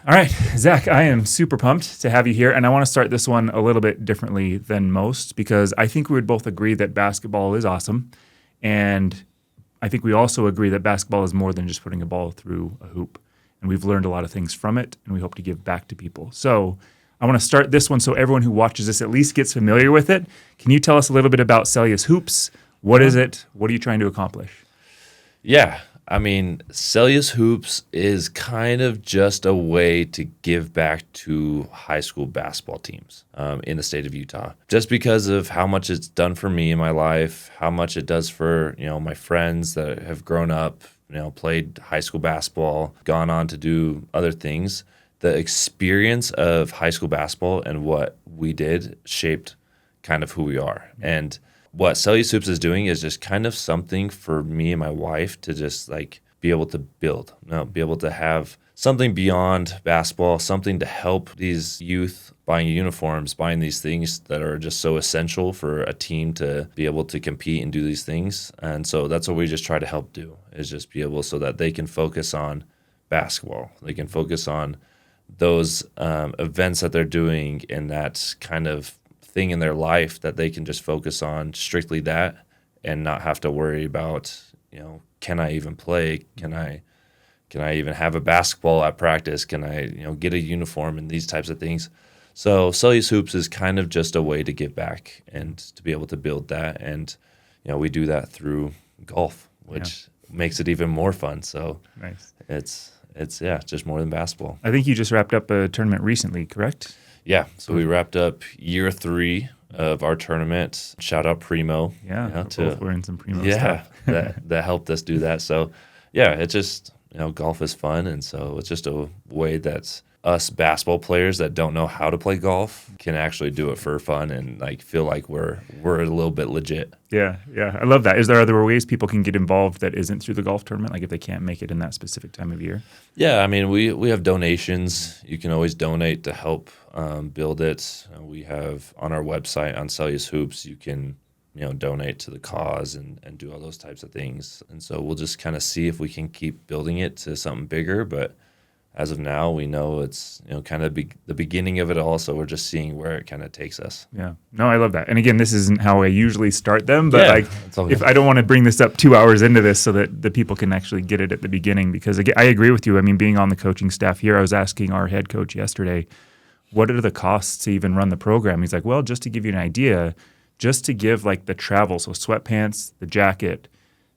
All right, Zach, I am super pumped to have you here, and I want to start this one a little bit differently than most because I think we would both agree that basketball is awesome, and I think we also agree that basketball is more than just putting a ball through a hoop, and we've learned a lot of things from it, and we hope to give back to people. So I want to start this one so everyone who watches this at least gets familiar with it. Can you tell us a little bit about Seljaas Hoops? What is it? What are you trying to accomplish? Yeah, I mean, Seljaas Hoops is kind of just a way to give back to high school basketball teams in the state of Utah. Just because of how much it's done for me in my life, how much it does for, my friends that have grown up, played high school basketball, gone on to do other things. The experience of high school basketball and what we did shaped kind of who we are. And what Seljaas Hoops is doing is just kind of something for me and my wife to just be able to build, be able to have something beyond basketball, something to help these youth buying uniforms, buying these things that are just so essential for a team to be able to compete and do these things. And so that's what we just try to help do, is just be able so that they can focus on basketball. They can focus on those events that they're doing and that kind of thing in their life that they can just focus on strictly that and not have to worry about, can I even play? Can I even have a basketball at practice? Can I, get a uniform and these types of things? So Seljaas Hoops is kind of just a way to give back and to be able to build that. And, we do that through golf, which makes it even more fun. So nice. It's just more than basketball. I think you just wrapped up a tournament recently, correct? Yeah, so we wrapped up year 3 of our tournament. Shout out Primo. Yeah, both wearing some Primo stuff. Yeah, that helped us do that. So, it's just, golf is fun, and so it's just a way that us basketball players that don't know how to play golf can actually do it for fun and feel like we're a little bit legit. Yeah, I love that. Is there other ways people can get involved that isn't through the golf tournament, like if they can't make it in that specific time of year? Yeah, I mean, we have donations. You can always donate to help build it. We have on our website on Seljaas Hoops, you can donate to the cause and do all those types of things. And so we'll just kind of see if we can keep building it to something bigger, but as of now, we know it's kind of the beginning of it all, so we're just seeing where it kind of takes us. Yeah, no, I love that. And again, this isn't how I usually start them, but if I don't want to bring this up 2 hours into this so that the people can actually get it at the beginning, because I agree with you. I mean, being on the coaching staff here, I was asking our head coach yesterday, what are the costs to even run the program? He's like, well, just to give you an idea, just to give the travel, so sweatpants, the jacket,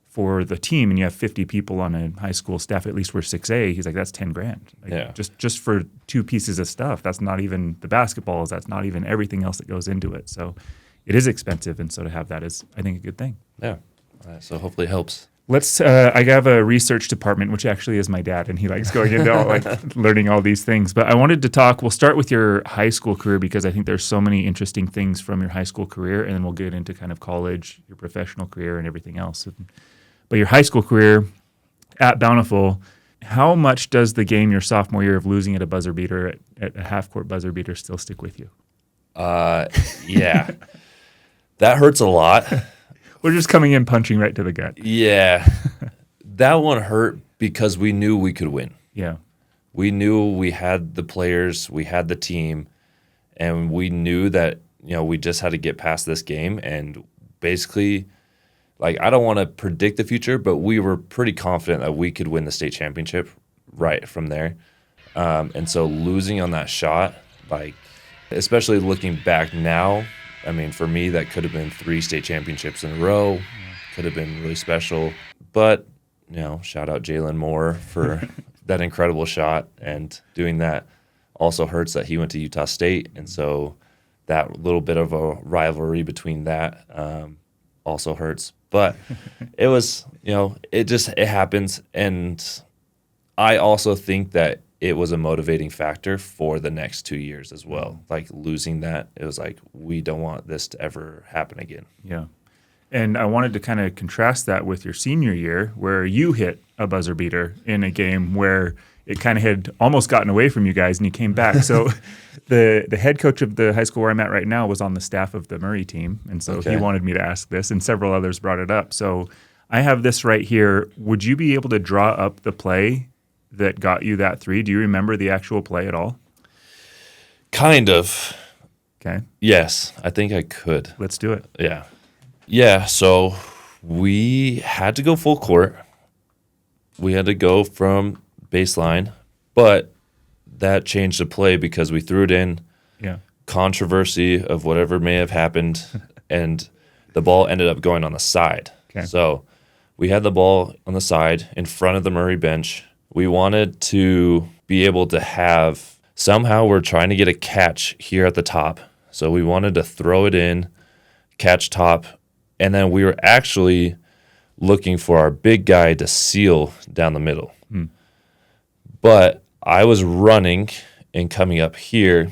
for the team, and you have 50 people on a high school staff, at least we're 6A, he's like, that's $10,000. Just for 2 pieces of stuff. That's not even the basketballs. That's not even everything else that goes into it. So it is expensive, and so to have that is, I think, a good thing. Yeah. So hopefully it helps. Let's. I have a research department, which actually is my dad, and he likes going into all, learning all these things. But I wanted to talk. We'll start with your high school career because I think there's so many interesting things from your high school career, and then we'll get into kind of college, your professional career, and everything else. But your high school career at Bountiful, how much does the game your sophomore year of losing at a buzzer beater, at a half-court buzzer beater, still stick with you? Yeah. That hurts a lot. We're just coming in punching right to the gut. Yeah. That one hurt because we knew we could win. Yeah. We knew we had the players, we had the team, and we knew that, we just had to get past this game. And basically, I don't want to predict the future, but we were pretty confident that we could win the state championship right from there. And so losing on that shot, especially looking back now, I mean, for me, that could have been 3 state championships in a row. Could have been really special. But, shout out Jalen Moore for that incredible shot. And doing that also hurts that he went to Utah State. And so that little bit of a rivalry between that also hurts. But it was, it happens. And I also think that it was a motivating factor for the next 2 years as well. Losing that, it was we don't want this to ever happen again. Yeah. And I wanted to kind of contrast that with your senior year where you hit a buzzer beater in a game where it kind of had almost gotten away from you guys and you came back. So the head coach of the high school where I'm at right now was on the staff of the Murray team. And so he wanted me to ask this, and several others brought it up. So I have this right here. Would you be able to draw up the play that got you that three? Do you remember the actual play at all? Kind of. Okay. Yes, I think I could. Let's do it. Yeah. Yeah, so we had to go full court. We had to go from baseline, but that changed the play because we threw it in. Yeah. Controversy of whatever may have happened, and the ball ended up going on the side. Okay. So we had the ball on the side in front of the Murray bench. We wanted to be able to have, somehow we're trying to get a catch here at the top. So we wanted to throw it in, catch top, and then we were actually looking for our big guy to seal down the middle. But I was running and coming up here,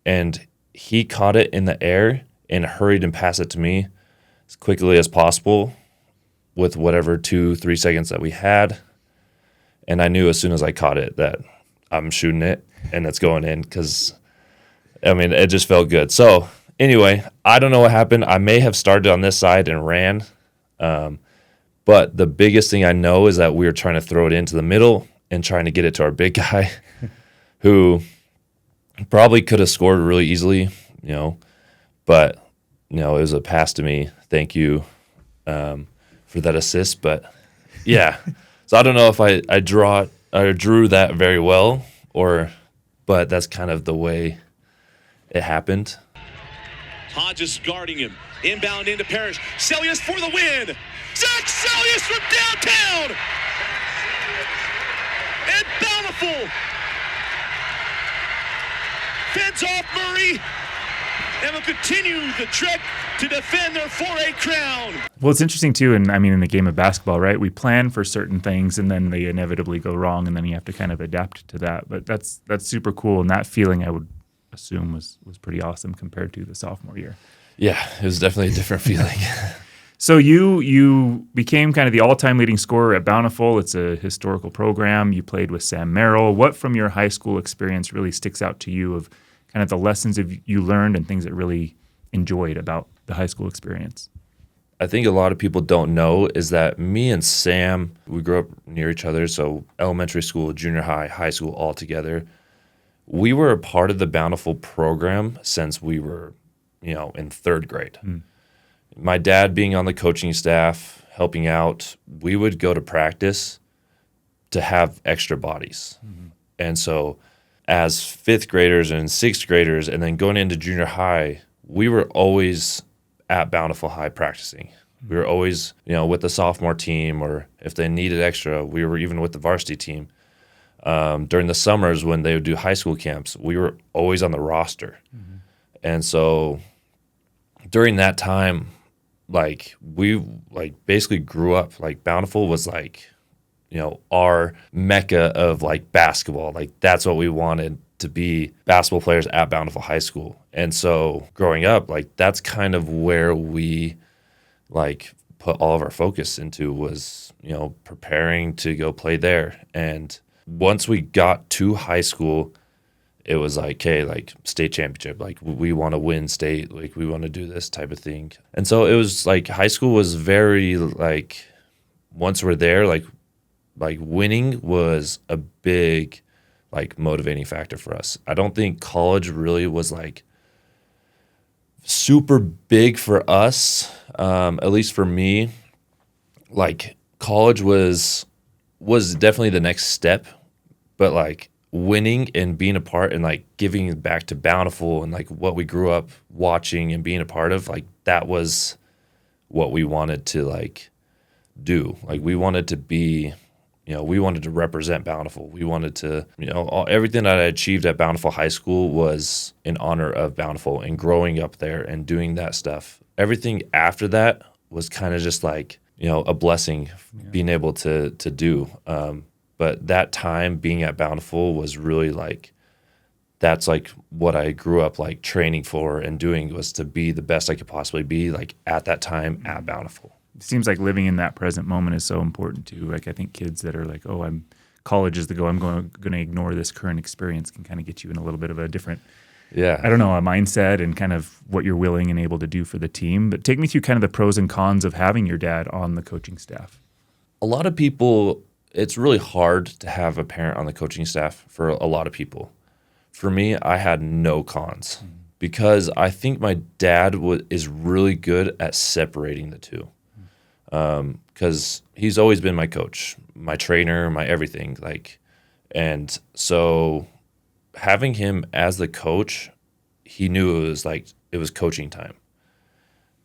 and he caught it in the air and hurried and passed it to me as quickly as possible with whatever 2-3 seconds that we had. And I knew as soon as I caught it that I'm shooting it and it's going in because, I mean, it just felt good. So anyway, I don't know what happened. I may have started on this side and ran. But the biggest thing I know is that we were trying to throw it into the middle and trying to get it to our big guy who probably could have scored really easily, but, it was a pass to me. Thank you for that assist. But, yeah. So I don't know if I drew that very well but that's kind of the way it happened. Hodges guarding him. Inbound into Parrish. Seljaas for the win. Zac Seljaas from downtown. And Bountiful fends off Murray and will continue the trek to defend their 4A crown. Well, it's interesting too, and I mean, in the game of basketball, right? We plan for certain things, and then they inevitably go wrong, and then you have to kind of adapt to that. But that's super cool, and that feeling I would assume was pretty awesome compared to the sophomore year. Yeah, it was definitely a different feeling. So you became kind of the all-time leading scorer at Bountiful. It's a historical program. You played with Sam Merrill. What from your high school experience really sticks out to you of kind of the lessons you learned and things that really enjoyed about the high school experience? I think a lot of people don't know is that me and Sam, we grew up near each other, so elementary school, junior high, high school all together. We were a part of the Bountiful program since we were, in third grade. My dad being on the coaching staff, helping out, we would go to practice to have extra bodies. And so as fifth graders and sixth graders and then going into junior high, we were always at Bountiful High practicing. We were always, with the sophomore team, or if they needed extra, we were even with the varsity team. During the summers when they would do high school camps, we were always on the roster. And so during that time, we basically grew up, Bountiful was our mecca of basketball. That's what we wanted to be, basketball players at Bountiful High School. And so growing up, that's kind of where we put all of our focus into was, preparing to go play there. And once we got to high school, it was state championship. We want to win state. We want to do this type of thing. And so it was high school was very once we're there, winning was a big motivating factor for us. I don't think college really was super big for us. At least for me, college was definitely the next step, but winning and being a part and giving back to Bountiful and what we grew up watching and being a part of, that was what we wanted to do. We wanted to be, we wanted to represent Bountiful. We wanted to, everything that I achieved at Bountiful High School was in honor of Bountiful and growing up there and doing that stuff. Everything after that was kind of just a blessing being able to do. But that time being at Bountiful was really that's what I grew up training for and doing, was to be the best I could possibly be at that time at Bountiful. It seems like living in that present moment is so important too. I think kids that are college is the go, I'm going to ignore this current experience, can kind of get you in a little bit of a different, a mindset and kind of what you're willing and able to do for the team. But take me through kind of the pros and cons of having your dad on the coaching staff. A lot of people it's really hard to have a parent on the coaching staff for a lot of people. For me, I had no cons because I think my dad is really good at separating the two. Because he's always been my coach, my trainer, my everything. And so having him as the coach, he knew it was coaching time.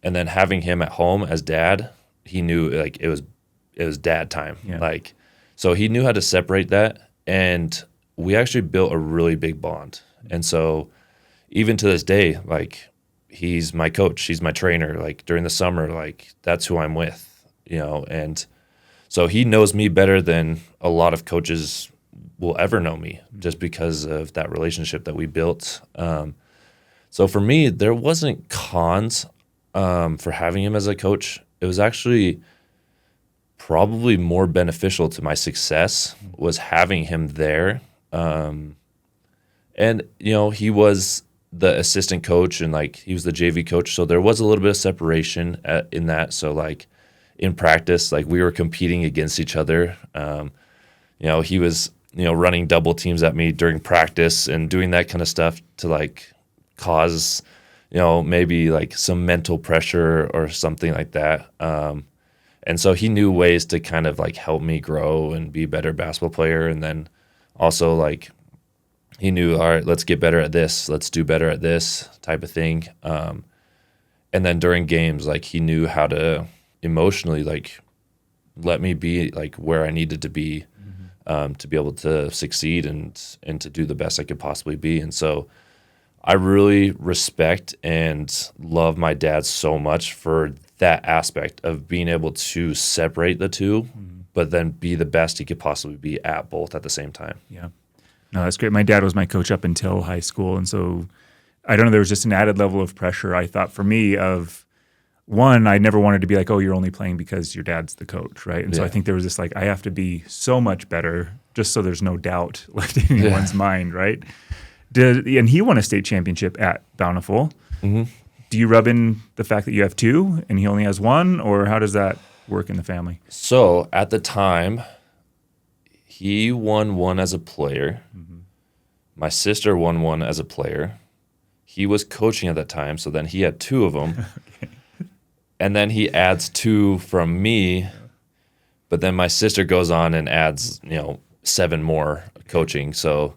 And then having him at home as dad, he knew it was dad time. Yeah. So he knew how to separate that, and we actually built a really big bond. And so even to this day, he's my coach, he's my trainer. During the summer, that's who I'm with, and so he knows me better than a lot of coaches will ever know me, just because of that relationship that we built. So for me, there wasn't cons for having him as a coach. It was actually probably more beneficial to my success was having him there. And, he was the assistant coach and he was the JV coach. So there was a little bit of separation in that. So in practice, we were competing against each other. He was, running double teams at me during practice and doing that kind of stuff to cause, maybe some mental pressure or something like that. And so he knew ways to kind of help me grow and be a better basketball player. And then also he knew, all right, let's get better at this. Let's do better at this type of thing. And then during games, he knew how to emotionally let me be where I needed to be to be able to succeed and to do the best I could possibly be. And so I really respect and love my dad so much for that aspect of being able to separate the two, but then be the best he could possibly be at both at the same time. Yeah. No, that's great. My dad was my coach up until high school. And so I don't know, there was just an added level of pressure, I thought, for me of one, I never wanted to be oh, you're only playing because your dad's the coach, right? And so I think there was this I have to be so much better just so there's no doubt left in anyone's mind, right? And he won a state championship at Bountiful. Mm-hmm. Do you rub in the fact that you have two and he only has one, or how does that work in the family? So at the time, he won one as a player. Mm-hmm. My sister won one as a player. He was coaching at that time, so then he had two of them. Okay. And then he adds two from me, but then my sister goes on and adds, 7 more coaching. So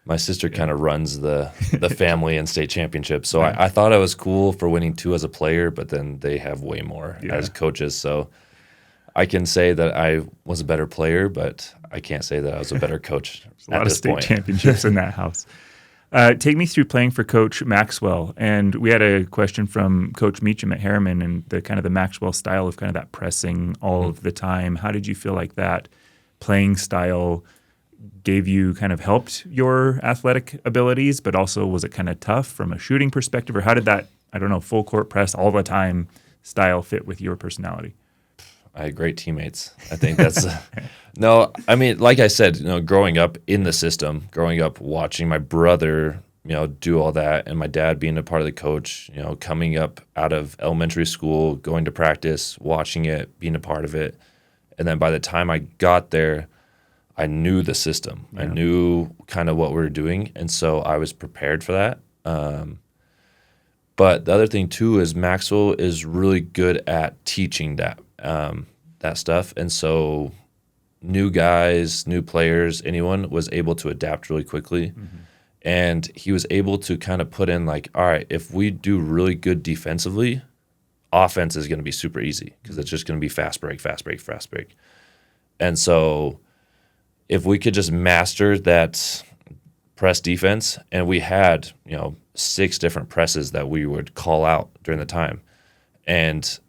my sister kind of runs the family and state championship. So I thought I was cool for winning 2 as a player, but then they have way more as coaches. So I can say that I was a better player, but I can't say that I was a better coach. A lot of state championships in that house. Take me through playing for Coach Maxwell. And we had a question from Coach Meacham at Harriman and the kind of the Maxwell style of kind of that pressing all of the time. How did you feel like that playing style gave you kind of helped your athletic abilities, but also was it kind of tough from a shooting perspective? Or how did that, full court press all the time style fit with your personality? I had great teammates. I think that's no. I mean, like I said, growing up in the system, growing up watching my brother, do all that, and my dad being a part of the coach, coming up out of elementary school, going to practice, watching it, being a part of it, and then by the time I got there, I knew the system. Yeah. I knew kind of what we were doing, and so I was prepared for that. But the other thing too is Maxwell is really good at teaching that stuff, and so new guys, new players, anyone was able to adapt really quickly. Mm-hmm. And he was able to kind of put in all right, if we do really good defensively, offense is going to be super easy because it's just going to be fast break. And so if we could just master that press defense, and we had 6 different presses that we would call out during the time, and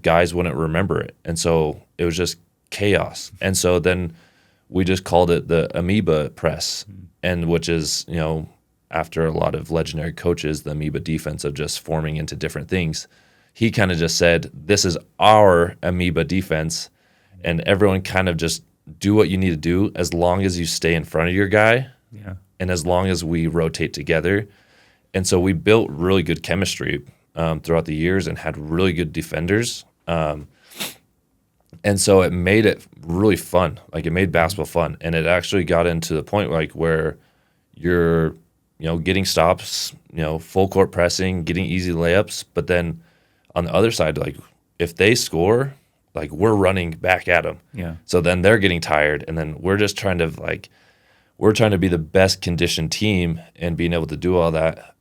guys wouldn't remember it, and so it was just chaos. And so then we just called it the amoeba press, and which is after a lot of legendary coaches, the amoeba defense of just forming into different things. He kind of just said, this is our amoeba defense, and everyone kind of just do what you need to do as long as you stay in front of your guy, and as long as we rotate together. And so we built really good chemistry throughout the years and had really good defenders. And so it made it really fun. Like, it made basketball fun. And it actually got into the point like where you're, getting stops, full court pressing, getting easy layups. But then on the other side, like, if they score, like, we're running back at them. Yeah. So then they're getting tired. And then we're just trying to be the best conditioned team and being able to do all that.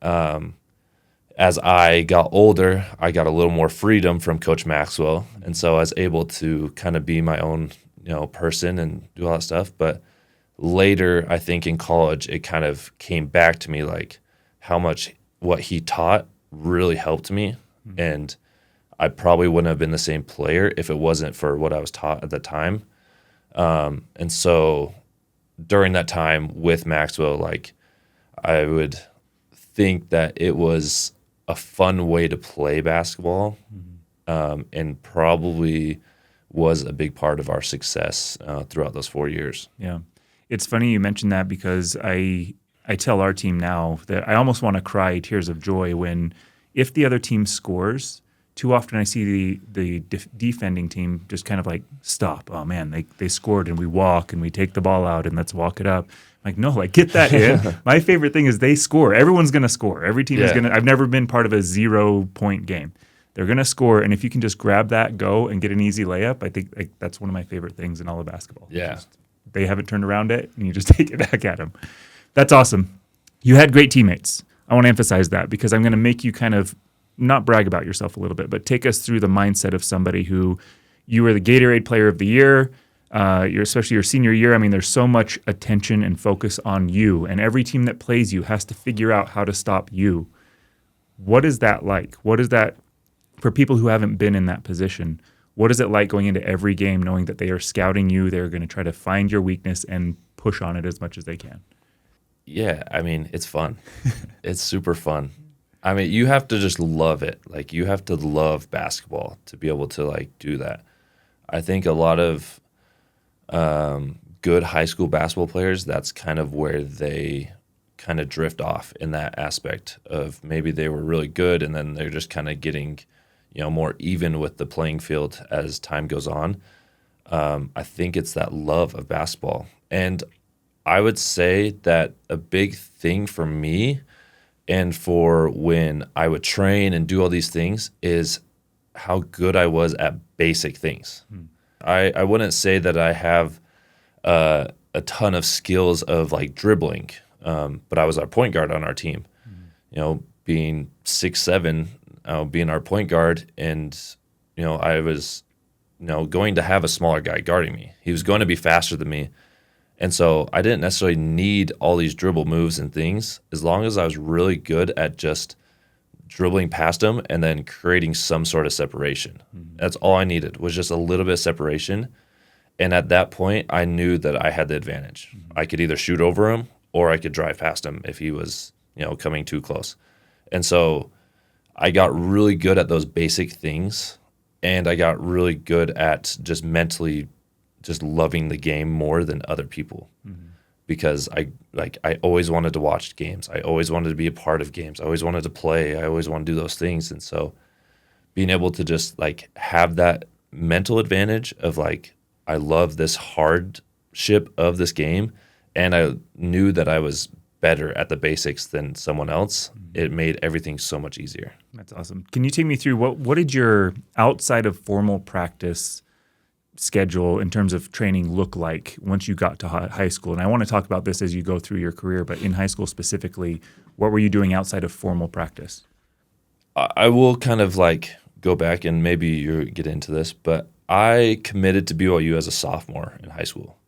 As I got older, I got a little more freedom from Coach Maxwell, and so I was able to kind of be my own, person and do all that stuff. But later, I think in college, it kind of came back to me like how much what he taught really helped me, and I probably wouldn't have been the same player if it wasn't for what I was taught at the time. And so during that time with Maxwell, like, I would think that it was a fun way to play basketball, and probably was a big part of our success throughout those 4 years. Yeah. It's funny you mentioned that because I tell our team now that I almost want to cry tears of joy if the other team scores. Too often I see the defending team just kind of like stop. Oh, man, they scored, and we walk and we take the ball out and let's walk it up. Like, no, like, get that in. My favorite thing is they score. Everyone's going to score. Every team is going to – I've never been part of a 0-point game. They're going to score, and if you can just grab that, go, and get an easy layup, I think like, that's one of my favorite things in all of basketball. Yeah. They haven't turned around it, and you just take it back at them. That's awesome. You had great teammates. I want to emphasize that because I'm going to make you kind of not brag about yourself a little bit, but take us through the mindset of somebody who you were the Gatorade Player of the Year, especially your senior year. I mean, there's so much attention and focus on you, and every team that plays you has to figure out how to stop you. What is that like? What is that for people who haven't been in that position? What is it like going into every game knowing that they are scouting you, they're going to try to find your weakness and push on it as much as they can? Yeah, I mean, it's fun. It's super fun. I mean, you have to just love it. Like, you have to love basketball to be able to, like, do that. I think a lot of good high school basketball players, that's kind of where they kind of drift off in that aspect of maybe they were really good and then they're just kind of getting, more even with the playing field as time goes on. I think it's that love of basketball. And I would say that a big thing for me and for when I would train and do all these things is how good I was at basic things. I wouldn't say that I have a ton of skills of like dribbling, but I was our point guard on our team. Being 6'7", being our point guard, and I was going to have a smaller guy guarding me. He was going to be faster than me. And so I didn't necessarily need all these dribble moves and things as long as I was really good at just dribbling past him and then creating some sort of separation. That's all I needed was just a little bit of separation. And at that point, I knew that I had the advantage. I could either shoot over him or I could drive past him if he was, coming too close. And so I got really good at those basic things, and I got really good at just mentally just loving the game more than other people, because I always wanted to watch games. I always wanted to be a part of games. I always wanted to play. I always wanted to do those things. And so being able to just like have that mental advantage of like, I love this hardship of this game, and I knew that I was better at the basics than someone else, it made everything so much easier. That's awesome. Can you take me through what did your outside of formal practice schedule in terms of training look like once you got to high school? And I want to talk about this as you go through your career, but in high school specifically, what were you doing outside of formal practice? I will kind of like go back and maybe you get into this, but I committed to BYU as a sophomore in high school.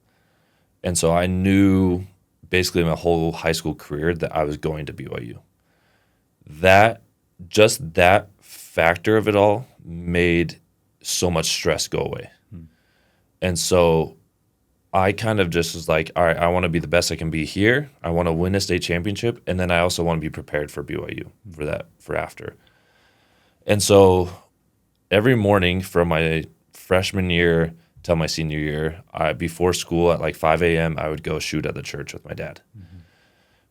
And so I knew basically my whole high school career that I was going to BYU. That factor of it all made so much stress go away. And so I kind of just was like, all right, I want to be the best I can be here. I want to win a state championship. And then I also want to be prepared for BYU for after. And so every morning from my freshman year till my senior year, before school at like 5 a.m., I would go shoot at the church with my dad.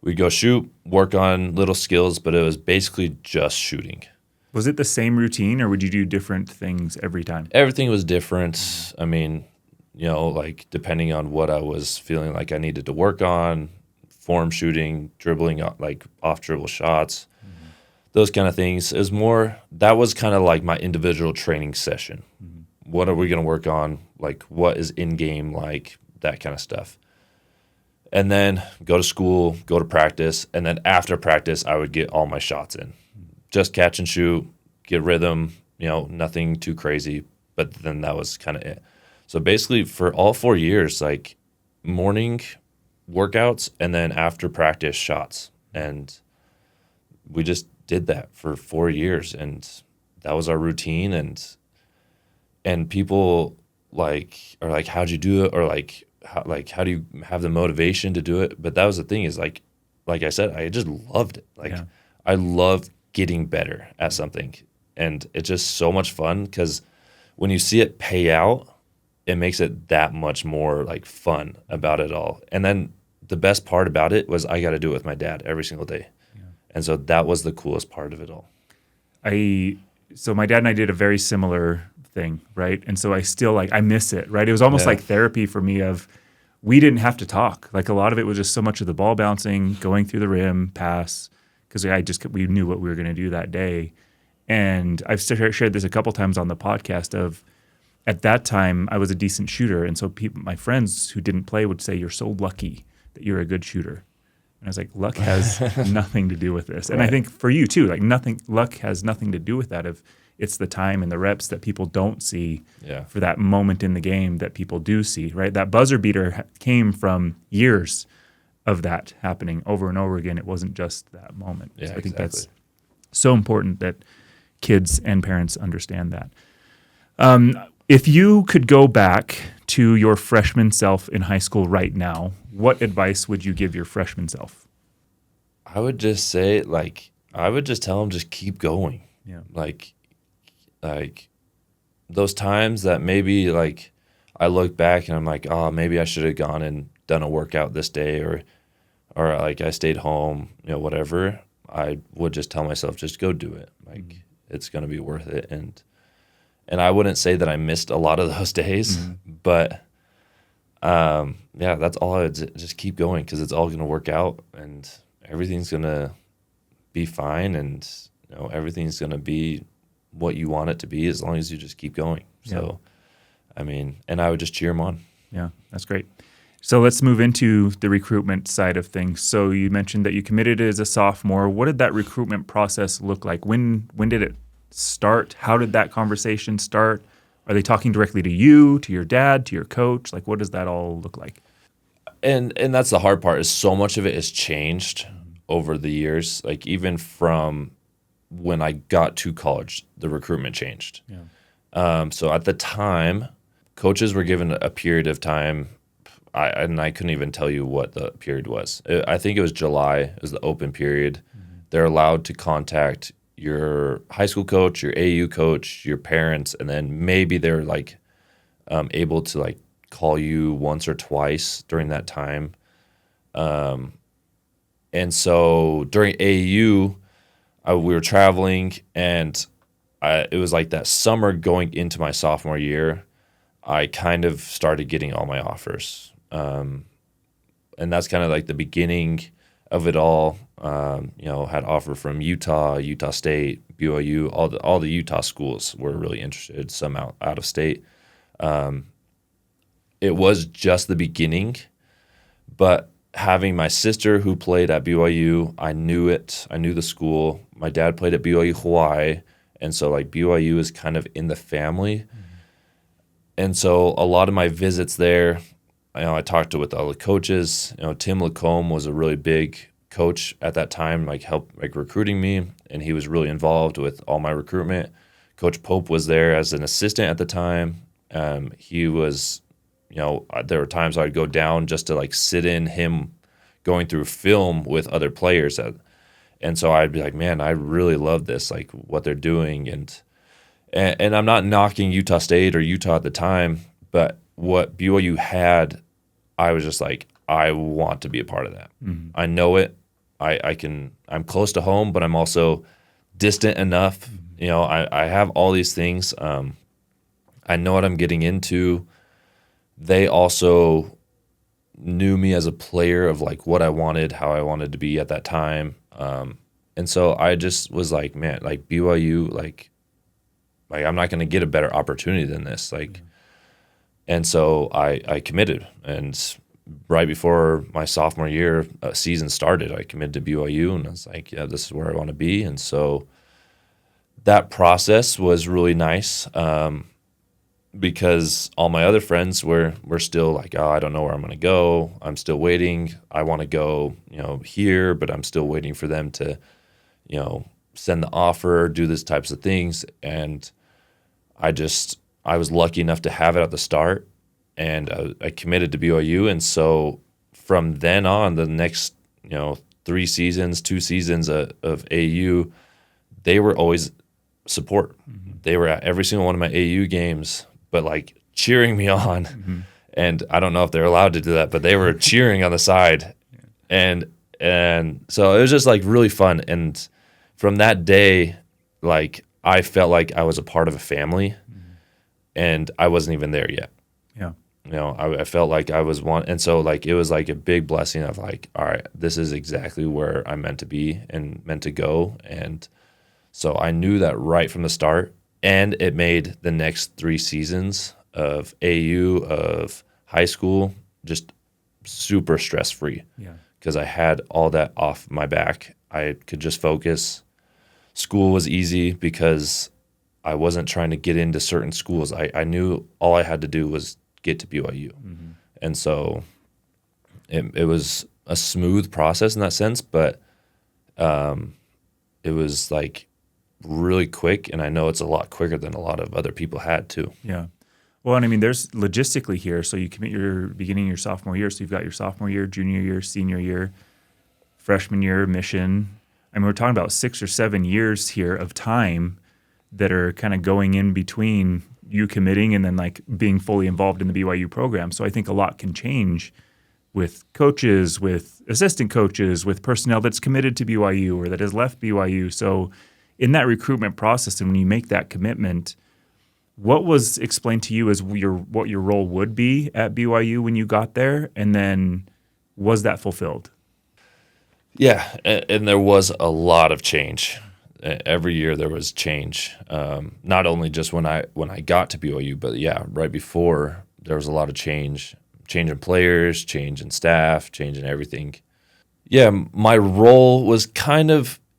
We'd go shoot, work on little skills, but it was basically just shooting. Was it the same routine, or would you do different things every time? Everything was different. I mean, like depending on what I was feeling like I needed to work on, form shooting, dribbling, like off dribble shots, those kind of things. It was more, that was kind of like my individual training session. What are we going to work on? Like what is in game, like that kind of stuff. And then go to school, go to practice, and then after practice, I would get all my shots in. Just catch and shoot, get rhythm, nothing too crazy, but then that was kind of it. So basically for all 4 years, like morning workouts and then after practice shots. And we just did that for 4 years, and that was our routine. And people are like, how'd you do it? Or how do you have the motivation to do it? But that was the thing is like I said, I just loved it. I love getting better at something, and it's just so much fun because when you see it pay out, it makes it that much more like fun about it all. And then the best part about it was I got to do it with my dad every single day. Yeah. And so that was the coolest part of it all. So my dad and I did a very similar thing, right? And so I still I miss it, right? It was almost like therapy for me we didn't have to talk. Like a lot of it was just so much of the ball bouncing, going through the rim, pass, because we knew what we were going to do that day. And I've shared this a couple times on the podcast at that time I was a decent shooter. And so my friends who didn't play would say, you're so lucky that you're a good shooter. And I was like, luck has nothing to do with this. And I think for you too, luck has nothing to do with that. If it's the time and the reps that people don't see for that moment in the game that people do see, right? That buzzer beater came from years of that happening over and over again. It wasn't just that moment. Yeah, so I think that's so important that kids and parents understand that. If you could go back to your freshman self in high school right now, what advice would you give your freshman self? I would just say, I would just tell him, just keep going. Yeah. Like those times that maybe I look back and I'm like, oh, maybe I should have gone and done a workout this day, or I stayed home, whatever. I would just tell myself, just go do it. It's going to be worth it. And I wouldn't say that I missed a lot of those days, but that's all. I would just keep going, because it's all going to work out, and everything's going to be fine, and everything's going to be what you want it to be as long as you just keep going. So, and I would just cheer them on. Yeah, that's great. So let's move into the recruitment side of things. So you mentioned that you committed as a sophomore. What did that recruitment process look like? When did it start? How did that conversation start? Are they talking directly to you, to your dad, to your coach? What does that all look like? And that's the hard part, is so much of it has changed over the years. Even from when I got to college, the recruitment changed. Yeah. So at the time, coaches were given a period of time. I couldn't even tell you what the period was. I think it was July. It was the open period. They're allowed to contact your high school coach, your AU coach, your parents, and then maybe they're able to call you once or twice during that time. And so during AU, we were traveling, and it was that summer going into my sophomore year, I kind of started getting all my offers. And that's kind of the beginning of it all. Had offer from Utah State, BYU, all the Utah schools were really interested, some out of state. It was just the beginning, but having my sister who played at BYU, I knew it. I knew the school. My dad played at BYU Hawaii, and so BYU is kind of in the family. And so a lot of my visits there, I talked with all the coaches. Tim Lacombe was a really big coach at that time, helped recruiting me, and he was really involved with all my recruitment. Coach Pope was there as an assistant at the time. He was, there were times I'd go down just to sit in him going through film with other players. And so I'd be like, man, I really love this, what they're doing. And I'm not knocking Utah State or Utah at the time, but what BYU had, I was just I want to be a part of that. Mm-hmm. I know it. I'm close to home, but I'm also distant enough You know, I have all these things. I know what I'm getting into. They also knew me as a player of like what I wanted, how I wanted to be at that time. And so I just was like, man, like BYU, like I'm not going to get a better opportunity than this. Like, and so I committed, and right before my sophomore year season started, I committed to BYU, and I was like, yeah, this is where I want to be. And so that process was really nice. Because all my other friends were still like, oh, I don't know where I'm going to go. I'm still waiting. I want to go, you know, here, but I'm still waiting for them to, you know, send the offer, do these types of things. And I was lucky enough to have it at the start, and I committed to BYU. And so from then on, the next, you know, 2 seasons of AU, they were always support. They were at every single one of my AU games, but like cheering me on. And I don't know if they're allowed to do that, but they were cheering on the side. And so it was just like really fun. And from that day, like I felt like I was a part of a family, and I wasn't even there yet. Yeah. You know, I felt like I was one. And so like it was like a big blessing of like, all right, this is exactly where I'm meant to be and meant to go. And so I knew that right from the start. And it made the next 3 seasons of AU, of high school, just super stress-free. Yeah. Because I had all that off my back. I could just focus. School was easy because I wasn't trying to get into certain schools. I knew all I had to do was get to BYU. And so it was a smooth process in that sense, but it was like really quick, and I know it's a lot quicker than a lot of other people had too. Yeah. Well, and I mean, there's logistically here. So you commit your beginning of your sophomore year. So you've got your sophomore year, junior year, senior year, freshman year, mission. I mean, we're talking about 6 or 7 years here of time that are kind of going in between you committing and then like being fully involved in the BYU program. So I think a lot can change with coaches, with assistant coaches, with personnel that's committed to BYU or that has left BYU. So in that recruitment process, and when you make that commitment, what was explained to you as what your role would be at BYU when you got there, and then was that fulfilled? Yeah, and there was a lot of change. Every year there was change. Not only just when I got to BYU, but yeah, right before there was a lot of change in players, change in staff, change in everything. Yeah, my role was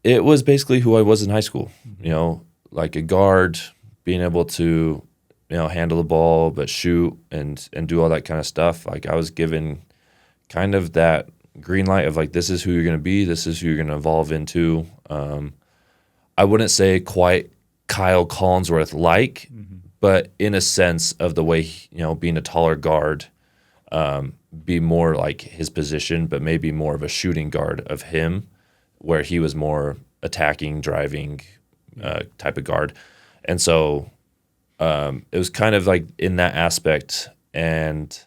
it was basically who I was in high school, you know, like a guard, being able to, you know, handle the ball, but shoot and do all that kind of stuff. Like I was given kind of that green light of like, this is who you're going to be. This is who you're going to evolve into. I wouldn't say quite Kyle Collinsworth like, but in a sense of the way, you know, being a taller guard, be more like his position, but maybe more of a shooting guard of him, where he was more attacking, driving type of guard. And so it was kind of like in that aspect. And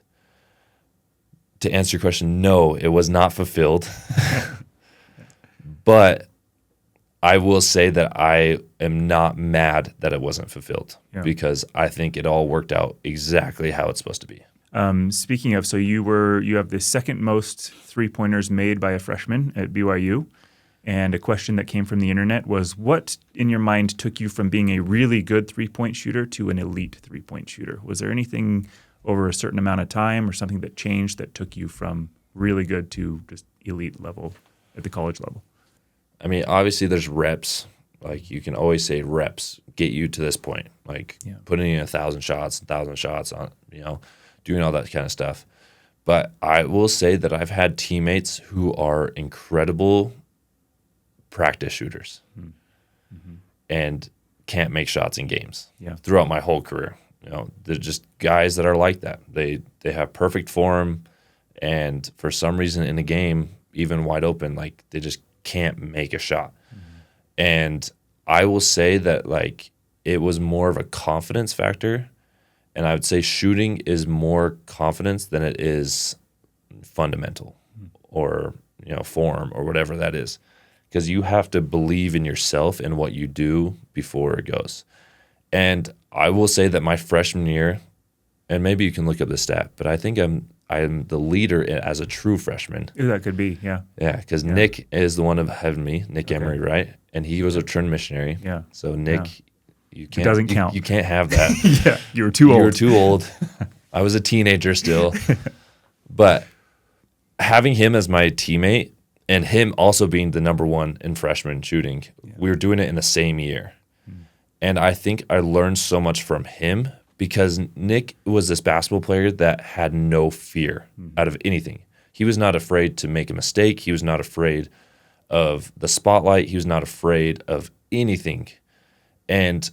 to answer your question, no, it was not fulfilled. But I will say that I am not mad that it wasn't fulfilled, because I think it all worked out exactly how it's supposed to be. Speaking of, so you have the second most 3-pointers made by a freshman at BYU. And a question that came from the internet was, what in your mind took you from being a really good 3-point shooter to an elite 3-point shooter? Was there anything over a certain amount of time or something that changed that took you from really good to just elite level at the college level? I mean, obviously there's reps. Like you can always say reps get you to this point. Like putting in 1,000 shots on, you know, doing all that kind of stuff. But I will say that I've had teammates who are incredible practice shooters and can't make shots in games throughout my whole career. You know, they're just guys that are like that. They have perfect form, and for some reason in a game, even wide open, like they just can't make a shot. And I will say that like it was more of a confidence factor, and I would say shooting is more confidence than it is fundamental or, you know, form or whatever that is. because you have to believe in yourself and what you do before it goes. And I will say that my freshman year, and maybe you can look up the stat, but I think I'm the leader as a true freshman. Yeah, that could be, yeah. Yeah, because Nick is the one ahead of me, Nick Emery, right? And he was a returned missionary. Yeah. So Nick, you can't. It doesn't count. You can't have that. Yeah, you were too old. You were too old. I was a teenager still. But having him as my teammate and him also being the number one in freshman shooting, we were doing it in the same year. And I think I learned so much from him because Nick was this basketball player that had no fear out of anything. He was not afraid to make a mistake. He was not afraid of the spotlight. He was not afraid of anything. And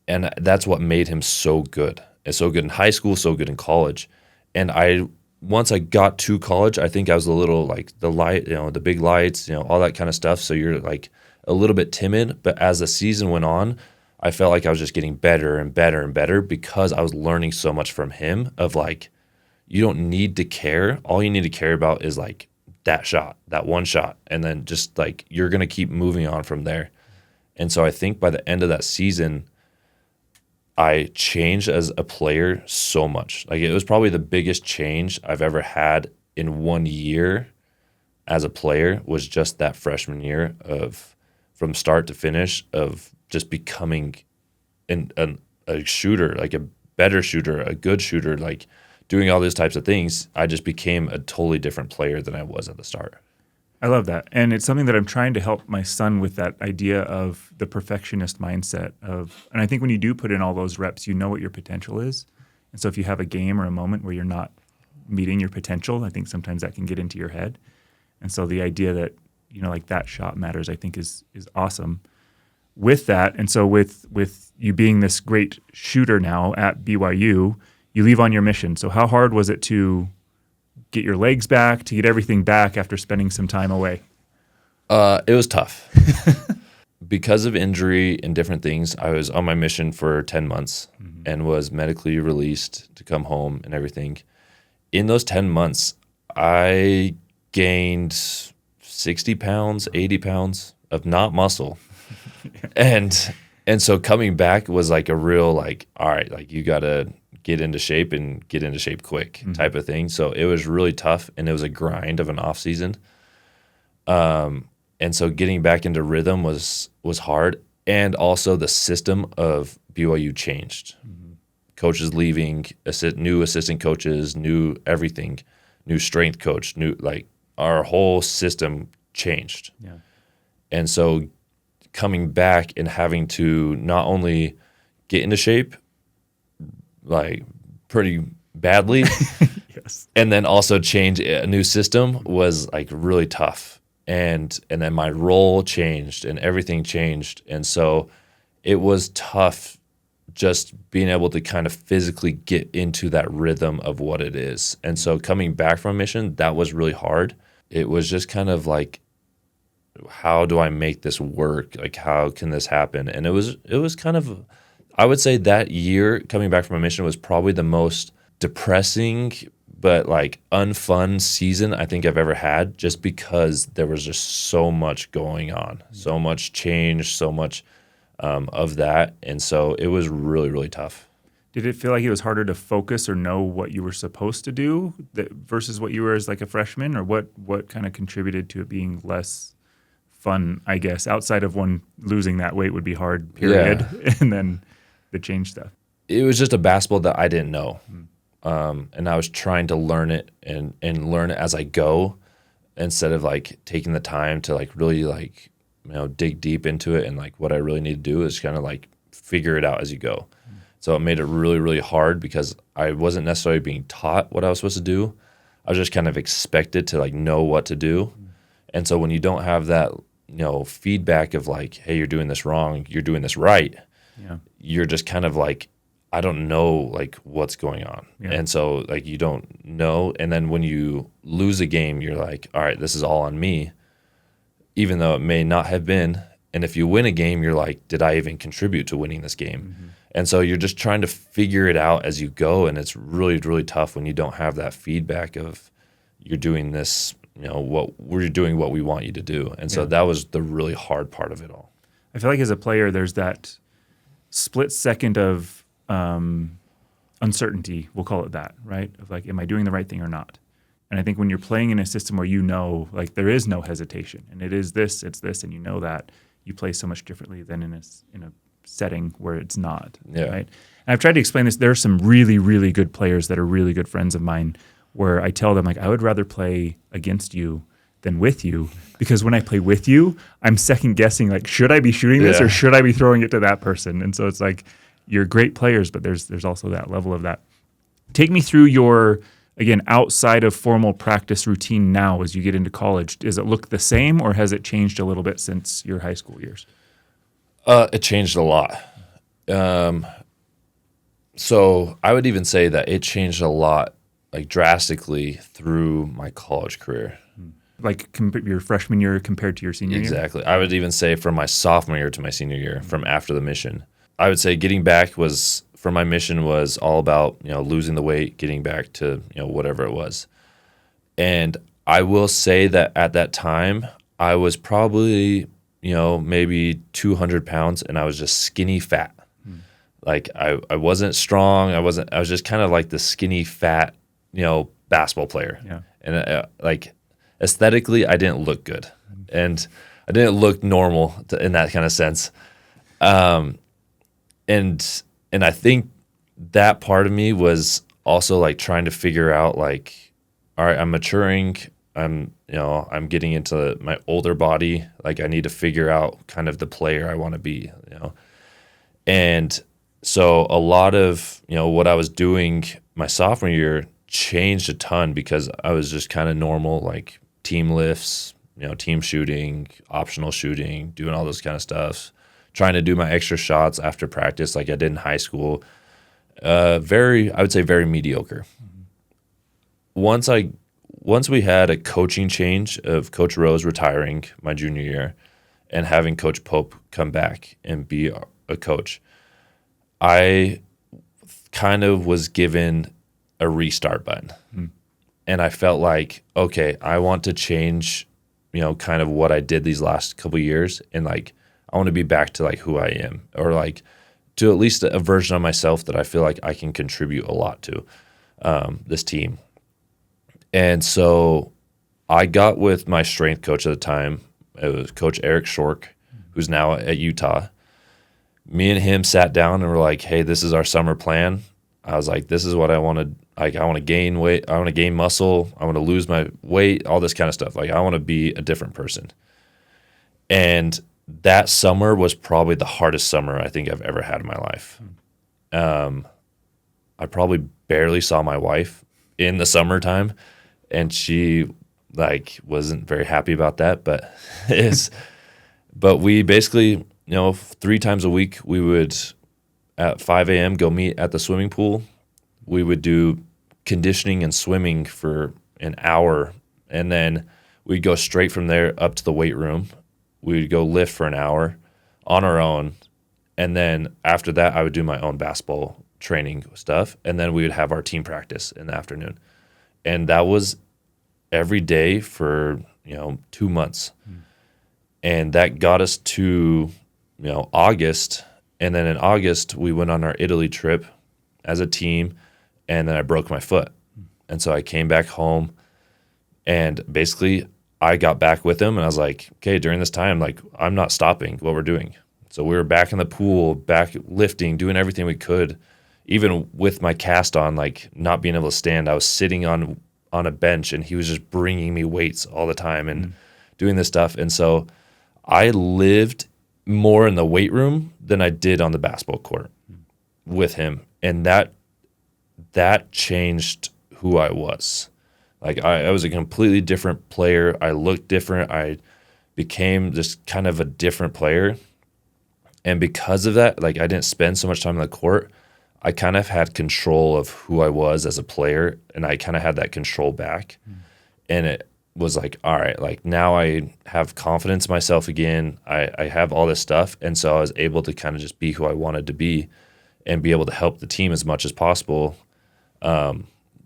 that's what made him so good. And so good in high school, so good in college. And once I got to college, I think I was a little like the light, the big lights, all that kind of stuff. So you're like a little bit timid. But as the season went on, I felt like I was just getting better and better and better because I was learning so much from him of like, you don't need to care. All you need to care about is like that shot, that one shot. And then just like, you're going to keep moving on from there. And so I think by the end of that season, I changed as a player so much. Like it was probably the biggest change I've ever had in 1 year as a player was just that freshman year of from start to finish of just becoming a shooter, like a better shooter, a good shooter, like doing all those types of things. I just became a totally different player than I was at the start. I love that. And it's something that I'm trying to help my son with, that idea of the perfectionist mindset and I think when you do put in all those reps, you know what your potential is. And so if you have a game or a moment where you're not meeting your potential, I think sometimes that can get into your head. And so the idea that, like that shot matters, I think is awesome with that. And so with you being this great shooter now at BYU, you leave on your mission. So how hard was it to get your legs back, to get everything back after spending some time away? It was tough. Because of injury and different things, I was on my mission for 10 months and was medically released to come home and everything. In those 10 months, I gained 60 pounds, 80 pounds of not muscle. And so coming back was like a real like, all right, like you got to get into shape and get into shape quick type of thing. So it was really tough and it was a grind of an off season. And so getting back into rhythm was hard. And also the system of BYU changed. Coaches leaving, new assistant coaches, new everything, new strength coach, our whole system changed. Yeah. And so coming back and having to not only get into shape, like pretty badly, Yes. and then also change a new system was like really tough. And then my role changed and everything changed. And so it was tough just being able to kind of physically get into that rhythm of what it is. And so coming back from a mission, that was really hard. It was just kind of like, how do I make this work? Like, how can this happen? And it was kind of, I would say that year coming back from a mission was probably the most depressing but like unfun season I think I've ever had, just because there was just so much going on, so much change, so much of that. And so it was really, really tough. Did it feel like it was harder to focus or know what you were supposed to do versus what you were as like a freshman, or what kind of contributed to it being less fun, I guess, outside of one losing that weight would be hard, period, and then the change stuff? It was just a basketball that I didn't know. And I was trying to learn it and learn it as I go, instead of like taking the time to like really like, dig deep into it. And like what I really need to do is kind of like figure it out as you go. So it made it really, really hard because I wasn't necessarily being taught what I was supposed to do. I was just kind of expected to like know what to do. And so when you don't have that, feedback of like, hey, you're doing this wrong, you're doing this right, you're just kind of like, I don't know like what's going on. Yeah. And so like you don't know. And then when you lose a game, you're like, all right, this is all on me, even though it may not have been. And if you win a game, you're like, did I even contribute to winning this game? Mm-hmm. And so you're just trying to figure it out as you go. And it's really, really tough when you don't have that feedback of you're doing this what we're doing, what we want you to do. And so that was the really hard part of it all. I feel like as a player, there's that split second of uncertainty, we'll call it that, right? Of like, am I doing the right thing or not? And I think when you're playing in a system where like there is no hesitation, and it is this, it's this, and that, you play so much differently than in a setting where it's not, right? And I've tried to explain this. There are some really, really good players that are really good friends of mine where I tell them, like, I would rather play against you than with you, because when I play with you, I'm second guessing, like, should I be shooting this or should I be throwing it to that person? And so it's like, you're great players, but there's also that level of that. Take me through your, again, outside of formal practice routine now as you get into college. Does it look the same, or has it changed a little bit since your high school years? It changed a lot. So I would even say that it changed a lot, like drastically, through my college career. Like your freshman year compared to your senior year? Exactly. I would even say from my sophomore year to my senior year, from after the mission. I would say getting back from my mission was all about, losing the weight, getting back to, whatever it was. And I will say that at that time, I was probably, maybe 200 pounds, and I was just skinny fat. Like I wasn't strong. I was just kind of like the skinny fat, basketball player. Yeah. And aesthetically, I didn't look good, and I didn't look normal in that kind of sense. And I think that part of me was also like trying to figure out, like, all right, I'm maturing. I'm getting into my older body. Like, I need to figure out kind of the player I want to be, And so a lot of, what I was doing my sophomore year changed a ton, because I was just kind of normal, like team lifts, team shooting, optional shooting, doing all those kind of stuff, trying to do my extra shots after practice like I did in high school. I would say very mediocre. Once we had a coaching change of Coach Rose retiring my junior year and having Coach Pope come back and be a coach, I kind of was given a restart button. And I felt like, okay, I want to change, kind of what I did these last couple of years. And like, I want to be back to like who I am, or like to at least a version of myself that I feel like I can contribute a lot to this team. And so I got with my strength coach at the time. It was Coach Eric Schork, who's now at Utah. Me and him sat down and were like, hey, this is our summer plan. I was like, this is what I want to, like, I want to gain weight. I want to gain muscle. I want to lose my weight, all this kind of stuff. Like, I want to be a different person. And that summer was probably the hardest summer I think I've ever had in my life. I probably barely saw my wife in the summertime, and she like wasn't very happy about that. But but we basically, 3 times a week we would at 5 a.m. go meet at the swimming pool. We would do conditioning and swimming for an hour, and then we'd go straight from there up to the weight room. We'd go lift for an hour on our own, and then after that, I would do my own basketball training stuff, and then we would have our team practice in the afternoon. And that was every day for 2 months. And that got us to August, and then in August we went on our Italy trip as a team, and then I broke my foot. And so I came back home, and basically I got back with him, and I was like, okay, during this time, like, I'm not stopping what we're doing. So we were back in the pool, back lifting, doing everything we could. Even with my cast on, like, not being able to stand, I was sitting on a bench, and he was just bringing me weights all the time and doing this stuff. And so I lived more in the weight room than I did on the basketball court with him. And that changed who I was. Like, I was a completely different player. I looked different. I became just kind of a different player. And because of that, like, I didn't spend so much time on the court. I kind of had control of who I was as a player, and I kind of had that control back. And it was like, all right, like, now I have confidence in myself again. I have all this stuff. And so I was able to kind of just be who I wanted to be and be able to help the team as much as possible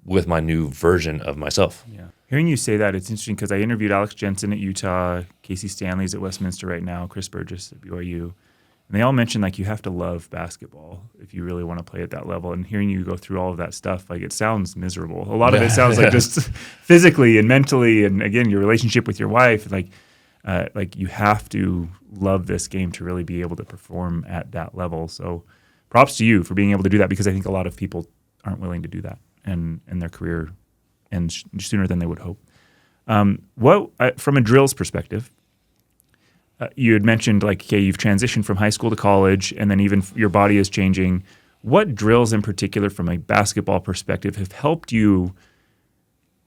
with my new version of myself. Yeah. Hearing you say that, it's interesting because I interviewed Alex Jensen at Utah, Casey Stanley's at Westminster right now, Chris Burgess at BYU, and they all mentioned like you have to love basketball if you really want to play at that level. And hearing you go through all of that stuff, like it sounds miserable. A lot of it sounds like just physically and mentally, and again, your relationship with your wife, like you have to love this game to really be able to perform at that level. So props to you for being able to do that, because I think a lot of people aren't willing to do that and their career ends sooner than they would hope. From a drills perspective, you had mentioned like, okay, you've transitioned from high school to college, and then even your body is changing. What drills in particular from a basketball perspective have helped you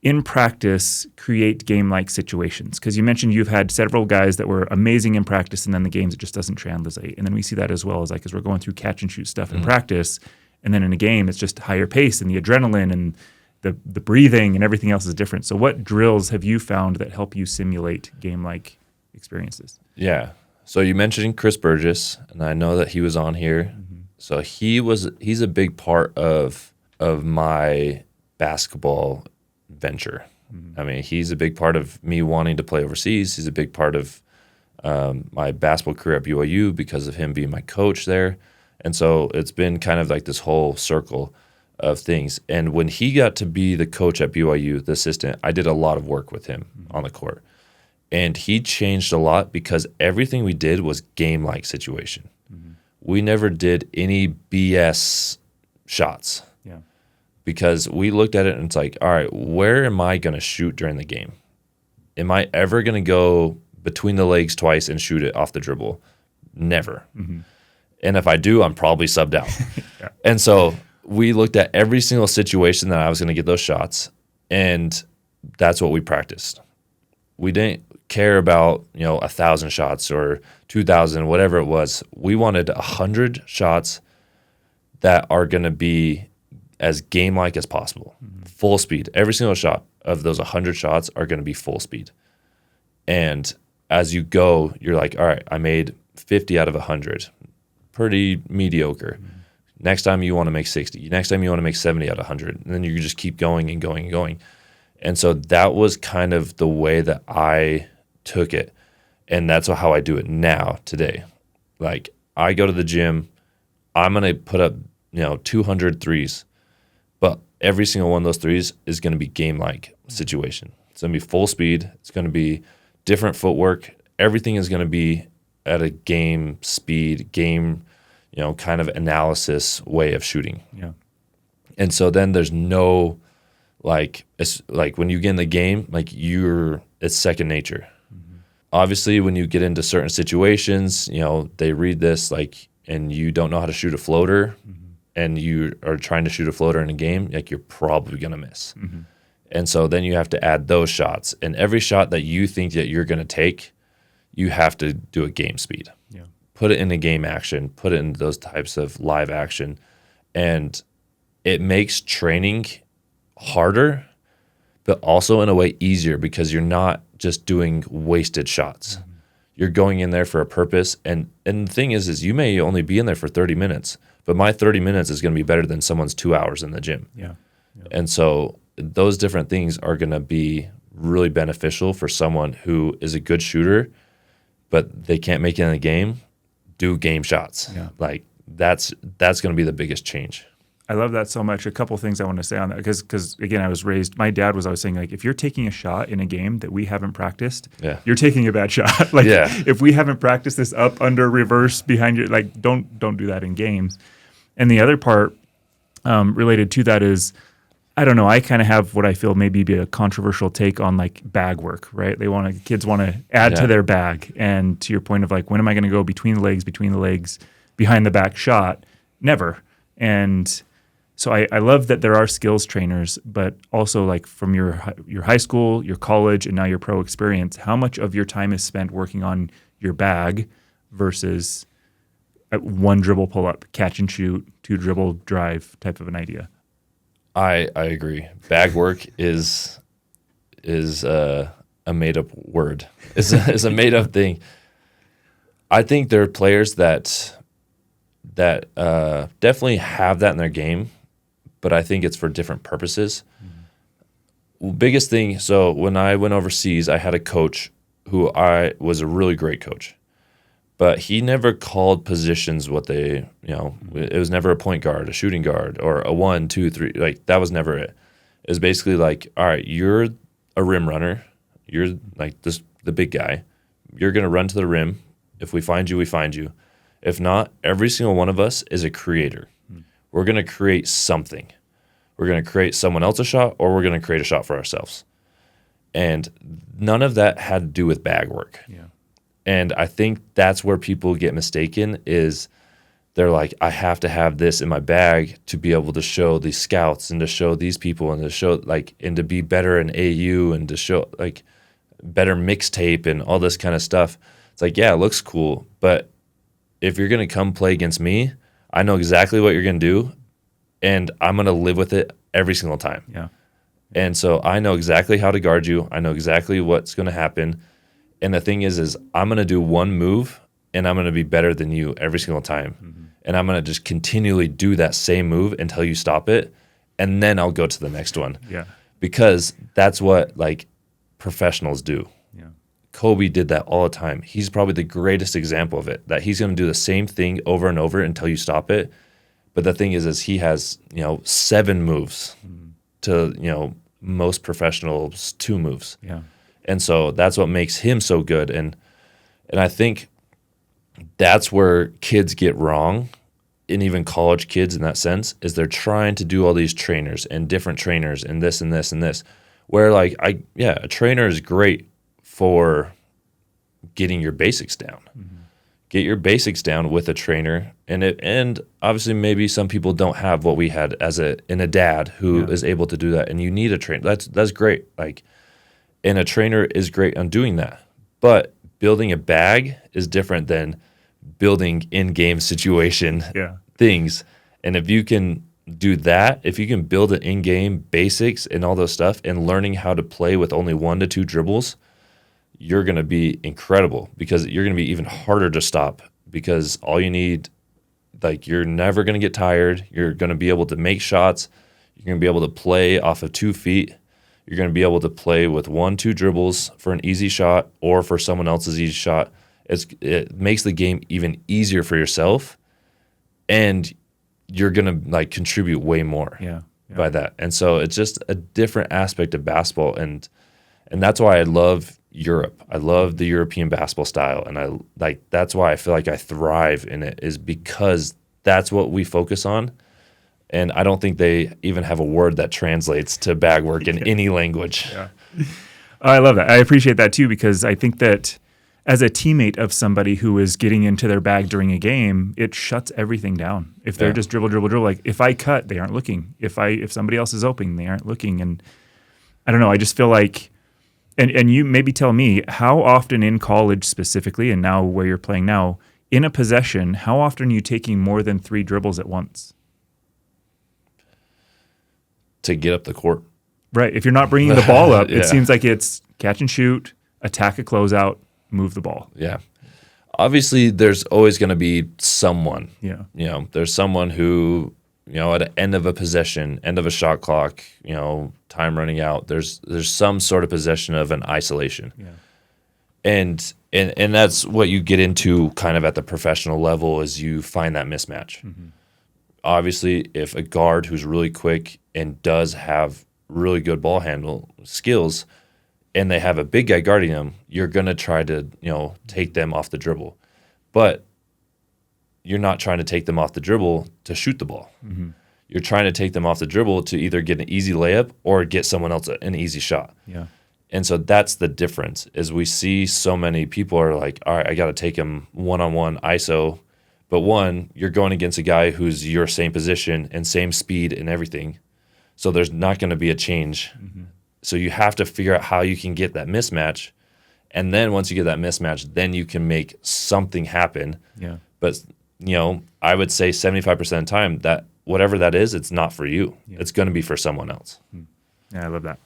in practice create game-like situations? Because you mentioned you've had several guys that were amazing in practice, and then the games, it just doesn't translate. And then we see that as well as like as we're going through catch and shoot stuff in practice, and then in a game, it's just higher pace and the adrenaline and the breathing and everything else is different. So what drills have you found that help you simulate game-like experiences? Yeah. So you mentioned Chris Burgess, and I know that he was on here. So he's a big part of my basketball venture. I mean, he's a big part of me wanting to play overseas. He's a big part of my basketball career at BYU because of him being my coach there. And so it's been kind of like this whole circle of things. And when he got to be the coach at BYU, the assistant, I did a lot of work with him on the court. And he changed a lot because everything we did was game-like situation. We never did any BS shots. Yeah. Because we looked at it and it's like, all right, where am I going to shoot during the game? Am I ever going to go between the legs twice and shoot it off the dribble? Never. And if I do, I'm probably subbed out. Yeah. And so we looked at every single situation that I was going to get those shots, and that's what we practiced. We didn't care about 1,000 shots or 2,000, whatever it was. We wanted 100 shots that are going to be as game-like as possible, full speed. Every single shot of those 100 shots are going to be full speed. And as you go, you're like, all right, I made 50 out of 100. Pretty mediocre. Next time you want to make 60. Next time you want to make 70 out of 100. And then you just keep going and going and going. And so that was kind of the way that I took it. And that's how I do it now, today. Like, I go to the gym, I'm going to put up 200 threes. But every single one of those threes is going to be game-like situation. It's going to be full speed. It's going to be different footwork. Everything is going to be at a game speed, game, kind of analysis way of shooting. Yeah. And so then there's no, it's like when you get in the game, it's second nature. Obviously, when you get into certain situations, they read this, and you don't know how to shoot a floater, and you are trying to shoot a floater in a game, you're probably going to miss. And so then you have to add those shots. And every shot that you think that you're going to take, you have to do a game speed. Yeah. Put it in a game action, put it in those types of live action. And it makes training harder, but also in a way easier because you're not just doing wasted shots. You're going in there for a purpose. And the thing is you may only be in there for 30 minutes, but my 30 minutes is going to be better than someone's 2 hours in the gym. Yeah. And so those different things are going to be really beneficial for someone who is a good shooter, but they can't make it in the game. Do game shots. Yeah. That's going to be the biggest change. I love that so much. A couple things I want to say on that because again, I was raised. My dad was always saying if you're taking a shot in a game that we haven't practiced, you're taking a bad shot. If we haven't practiced this up, under, reverse, behind you, don't do that in games. And the other part related to that is, I don't know. I kind of have what I feel maybe be a controversial take on bag work, right? Kids want to add to their bag, and to your point of when am I going to go between the legs, behind the back shot? Never. And so I love that there are skills trainers, but also from your high school, your college, and now your pro experience, how much of your time is spent working on your bag versus one dribble pull up, catch and shoot, two dribble drive type of an idea? I agree. Bag work is a made up word. Is a made up thing. I think there are players that definitely have that in their game, but I think it's for different purposes. biggest thing, so when I went overseas, I had a coach who I was a really great coach. But he never called positions what they, it was never a point guard, a shooting guard, or a 1, 2, 3. Like, that was never it. It was basically like, all right, you're a rim runner. You're like the big guy. You're going to run to the rim. If we find you, we find you. If not, every single one of us is a creator. We're going to create something. We're going to create someone else a shot, or we're going to create a shot for ourselves. And none of that had to do with bag work. Yeah. And I think that's where people get mistaken is they're like, I have to have this in my bag to be able to show these scouts and to show these people and to show and to be better in AU and to show better mixtape and all this kind of stuff. It's like, yeah, it looks cool, but if you're going to come play against me, I know exactly what you're going to do, and I'm going to live with it every single time. Yeah. And so I know exactly how to guard you. I know exactly what's going to happen. And the thing is I'm going to do one move, and I'm going to be better than you every single time. Mm-hmm. And I'm going to just continually do that same move until you stop it, and then I'll go to the next one. Yeah. Because that's what professionals do. Yeah. Kobe did that all the time. He's probably the greatest example of it, that he's going to do the same thing over and over until you stop it. But the thing is he has, 7 moves to, most professionals 2 moves. Yeah. And so that's what makes him so good. And I think that's where kids get wrong, and even college kids in that sense, is they're trying to do all these trainers and different trainers and this and this and this, where a trainer is great for getting your basics down. Mm-hmm. Get your basics down with a trainer, and obviously maybe some people don't have what we had in a dad who is able to do that, and you need a trainer. That's great. And a trainer is great on doing that. But building a bag is different than building in-game situation things. And if you can do that, if you can build an in-game basics and all those stuff, and learning how to play with only 1 to 2 dribbles, you're going to be incredible, because you're going to be even harder to stop, because all you need, you're never going to get tired. You're going to be able to make shots. You're going to be able to play off of 2 feet. You're going to be able to play with 1, 2 dribbles for an easy shot or for someone else's easy shot. It makes the game even easier for yourself, and you're going to contribute way more by that. And so it's just a different aspect of basketball, and that's why I love Europe. I love the European basketball style, and that's why I feel like I thrive in it, is because that's what we focus on. And I don't think they even have a word that translates to bag work in any language. Yeah. I love that. I appreciate that too, because I think that as a teammate of somebody who is getting into their bag during a game, it shuts everything down. If they're just dribble, if I cut, they aren't looking. If somebody else is open, they aren't looking. And I don't know, I just feel like, and you maybe tell me, how often in college specifically, and now where you're playing now, in a possession, how often are you taking more than 3 dribbles at once? To get up the court. Right. If you're not bringing the ball up, it seems like it's catch and shoot, attack a closeout, move the ball. Yeah. Obviously, there's always going to be someone. Yeah. There's someone who, at the end of a possession, end of a shot clock, time running out, there's some sort of possession of an isolation. Yeah. And that's what you get into kind of at the professional level, is you find that mismatch. Mm-hmm. Obviously, if a guard who's really quick and does have really good ball handle skills, and they have a big guy guarding them, you're going to try to, take them off the dribble. But you're not trying to take them off the dribble to shoot the ball. Mm-hmm. You're trying to take them off the dribble to either get an easy layup or get someone else an easy shot. Yeah. And so that's the difference, is we see so many people are like, all right, I got to take him one-on-one ISO. But one, you're going against a guy who's your same position and same speed and everything. So there's not going to be a change. Mm-hmm. So you have to figure out how you can get that mismatch. And then once you get that mismatch, then you can make something happen. Yeah. But, I would say 75% of the time that whatever that is, it's not for you. Yeah. It's going to be for someone else. Yeah, I love that.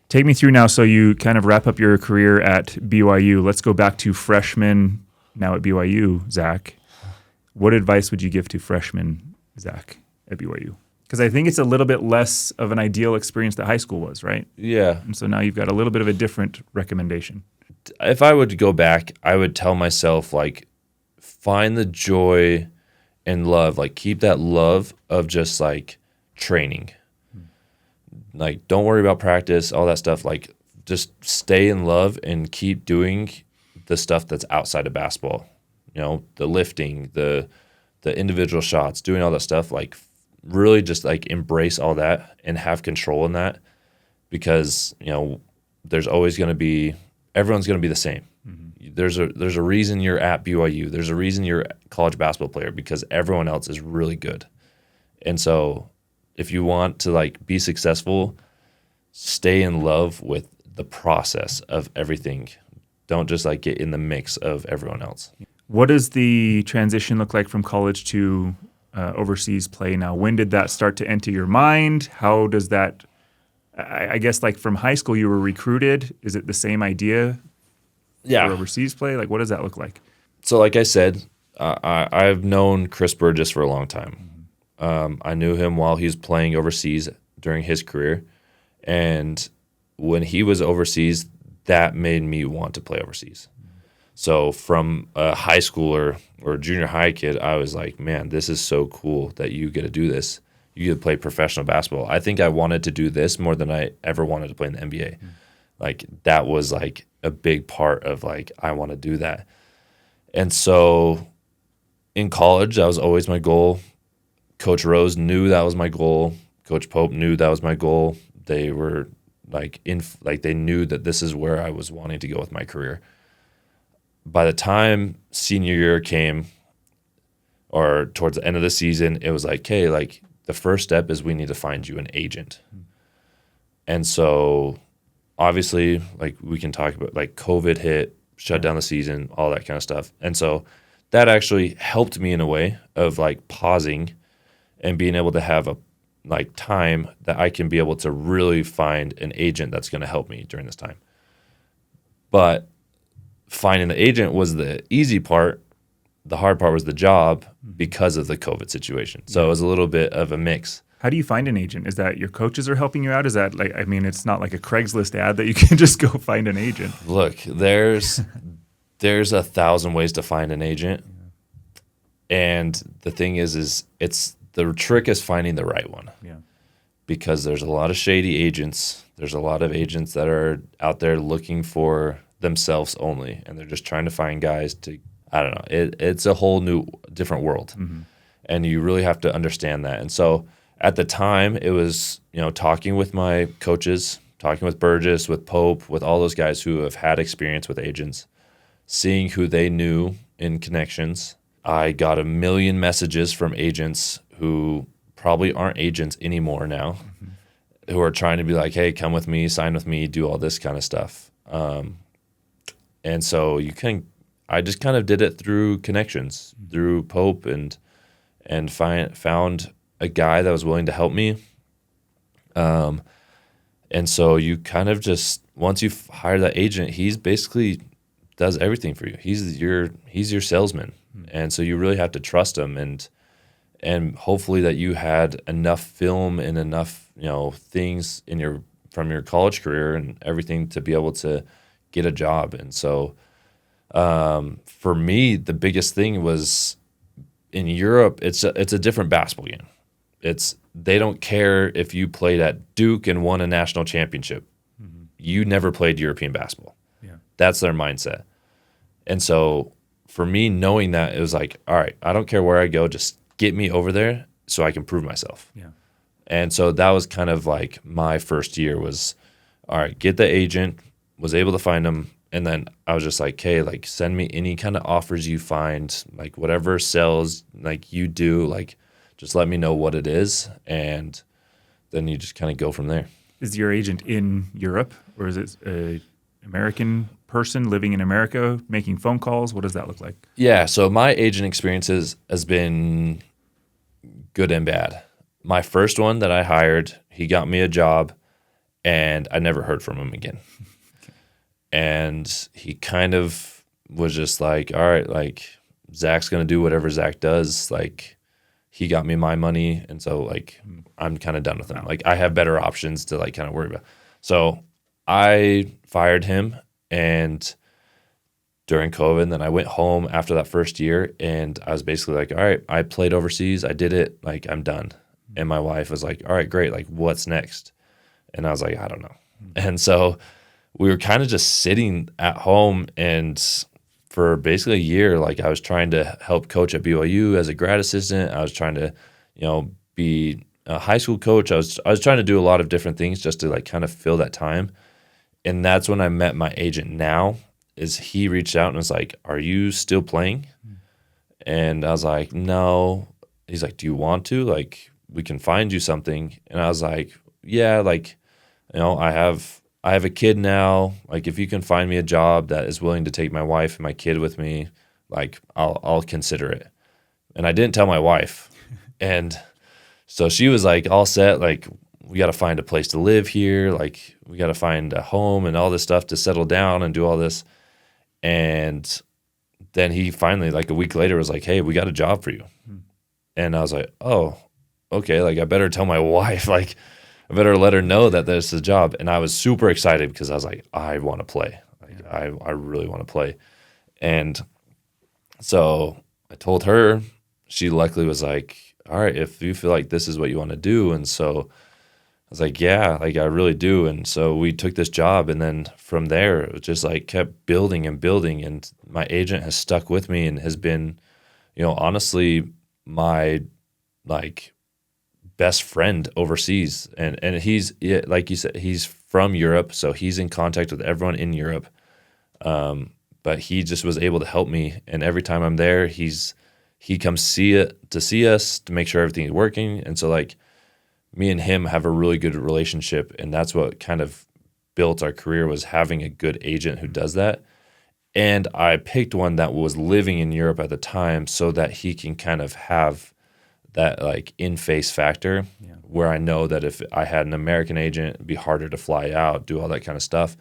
Take me through now, so you kind of wrap up your career at BYU. Let's go back to freshman, now at BYU, Zac. What advice would you give to freshman Zac at BYU? Because I think it's a little bit less of an ideal experience that high school was, right? Yeah. And so now you've got a little bit of a different recommendation. If I would go back, I would tell myself, like, find the joy and love. Like, keep that love of just, like, training. Like, don't worry about practice, all that stuff. Like, just stay in love and keep doing the stuff that's outside of basketball. You know, the lifting, the individual shots, doing all that stuff. Like, really just, like, embrace all that and have control in that, because, you know, there's always going to be, everyone's going to be the same. Mm-hmm. There's a reason you're at BYU. There's a reason you're a college basketball player, because everyone else is really good. And so if you want to, like, be successful, stay in love with the process of everything. Don't just, like, get in the mix of everyone else. What does the transition look like from college to overseas play now? When did that start to enter your mind? How does that, I guess, like, from high school you were recruited. Is it the same idea for overseas play? Like, what does that look like? So, like I said, I've known Chris Burgess for a long time. I knew him while he was playing overseas during his career. And when he was overseas, that made me want to play overseas. So from a high schooler or junior high kid, I was like, man, this is so cool that you get to do this. You get to play professional basketball. I think I wanted to do this more than I ever wanted to play in the NBA. Like, that was, like, a big part of, like, I want to do that. And so in college, that was always my goal. Coach Rose knew that was my goal. Coach Pope knew that was my goal. They were, like, they knew that this is where I was wanting to go with my career. By the time senior year came, or towards the end of the season, it was like, hey, like, the first step is we need to find you an agent. And so obviously, like, we can talk about, like, COVID hit, shut down the season, all that kind of stuff. And so that actually helped me in a way of, like, pausing and being able to have a, like, time that I can be able to really find an agent that's going to help me during this time. But finding the agent was the easy part. The hard part was the job, because of the COVID situation. So it was a little bit of a mix. How do you find an agent? Is that your coaches are helping you out? Is that, like, I mean, it's not like a Craigslist ad that you can just go find an agent. Look, there's 1,000 ways to find an agent. And the thing is it's the trick is finding the right one. Yeah. Because there's a lot of shady agents. There's a lot of agents that are out there looking for themselves only, and they're just trying to find guys to, I don't know. It's a whole new, different world. Mm-hmm. And you really have to understand that. And so at the time, it was, you know, talking with my coaches, talking with Burgess, with Pope, with all those guys who have had experience with agents, seeing who they knew in connections. I got a million messages from agents who probably aren't agents anymore now, mm-hmm. who are trying to be like, hey, come with me, sign with me, do all this kind of stuff. And so I just kind of did it through connections, through Pope, and found a guy that was willing to help me. And so you kind of just, once you hire that agent, he's basically does everything for you. He's your salesman. And so you really have to trust him, and hopefully that you had enough film and enough, you know, things from your college career and everything to be able to get a job. And so for me, the biggest thing was in Europe, it's a different basketball game. They don't care if you played at Duke and won a national championship. Mm-hmm. You never played European basketball. Yeah. That's their mindset. And so for me, knowing that, it was like, all right, I don't care where I go, just get me over there so I can prove myself. Yeah. And so that was kind of like my first year was, all right, get the agent, was able to find him. And then I was just like, hey, like, send me any kind of offers you find, like whatever sells, like you do, like just let me know what it is. And then you just kind of go from there. Is your agent in Europe, or is it an American person living in America making phone calls? What does that look like? Yeah, so my agent experiences has been good and bad. My first one that I hired, he got me a job, and I never heard from him again. Okay. And he kind of was just like, all right, like, Zach's going to do whatever Zach does. Like, he got me my money, and so like I'm kind of done with him. Like I have better options to like kind of worry about. So I fired him, and during COVID, and then I went home after that first year, and I was basically like, all right, I played overseas, I did it, like I'm done. And my wife was like, all right, great, like what's next? And I was like, I don't know. And so we were kind of just sitting at home, and for basically a year, like I was trying to help coach at BYU as a grad assistant. I was trying to, be a high school coach. I was trying to do a lot of different things just to like kind of fill that time. And that's when I met my agent now. Is he reached out and was like, "Are you still playing?" And I was like, "No." He's like, "Do you want to? Like, we can find you something." And I was like, "Yeah, like, I have a kid now. Like, if you can find me a job that is willing to take my wife and my kid with me, like, I'll consider it." And I didn't tell my wife, and so she was like, all set. Like, we got to find a place to live here. Like, we got to find a home and all this stuff to settle down and do all this. And then he finally, like a week later, was like, "Hey, we got a job for you." And I was like, "Oh, okay. Like, I better tell my wife. Like, I better let her know that there's a job." And I was super excited because I was like, I want to play. Like, I really want to play. And so I told her. She luckily was like, "All right, if you feel like this is what you want to do." And so I was like, "Yeah, like I really do." And so we took this job, and then from there, it just like kept building and building. And my agent has stuck with me and has been, honestly, my like best friend overseas. And he's, like you said, he's from Europe, so he's in contact with everyone in Europe. But he just was able to help me. And every time I'm there, he comes see us to make sure everything is working. And so like, me and him have a really good relationship, and that's what kind of built our career, was having a good agent who does that. And I picked one that was living in Europe at the time so that he can kind of have that like in-face factor, where I know that if I had an American agent, it'd be harder to fly out, do all that kind of stuff.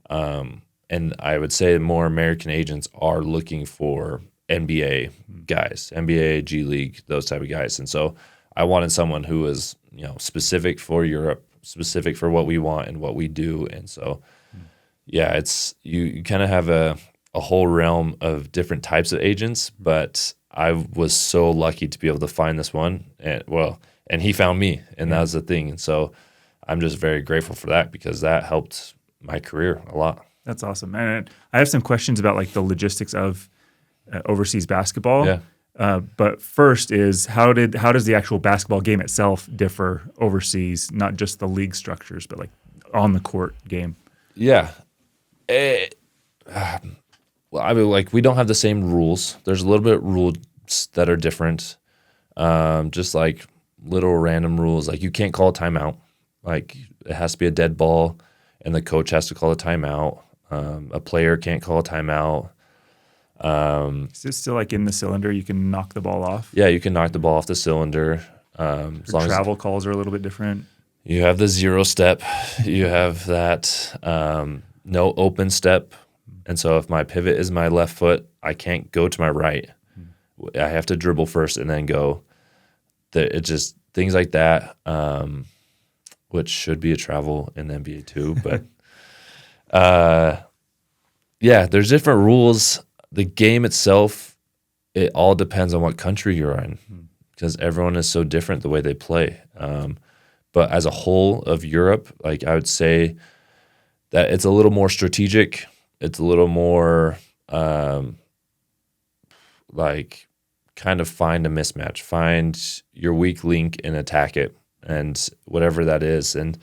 And I would say more American agents are looking for NBA guys, NBA, G League, those type of guys. And so I wanted someone who was, specific for Europe, specific for what we want and what we do. And so, it's you kind of have a whole realm of different types of agents, but I was so lucky to be able to find this one. And he found me, and that was the thing. And so I'm just very grateful for that, because that helped my career a lot. That's awesome. And I have some questions about like the logistics of overseas basketball. Yeah. But first is how does the actual basketball game itself differ overseas? Not just the league structures, but like on the court game. Yeah. Well, I mean, like we don't have the same rules. There's a little bit of rules that are different. Just like little random rules, like you can't call a timeout. Like it has to be a dead ball, and the coach has to call a timeout. A player can't call a timeout. Is it still like in the cylinder? You can knock the ball off. Yeah, you can knock the ball off the cylinder. As long travel calls are a little bit different. You have the 0 step. You have that no open step. And so if my pivot is my left foot, I can't go to my right. I have to dribble first and then go. It's just things like that, which should be a travel in the NBA too. But there's different rules. The game itself, it all depends on what country you're in, because everyone is so different the way they play. But as a whole of Europe, like I would say that it's a little more strategic. It's a little more like kind of find a mismatch, find your weak link and attack it, and whatever that is. And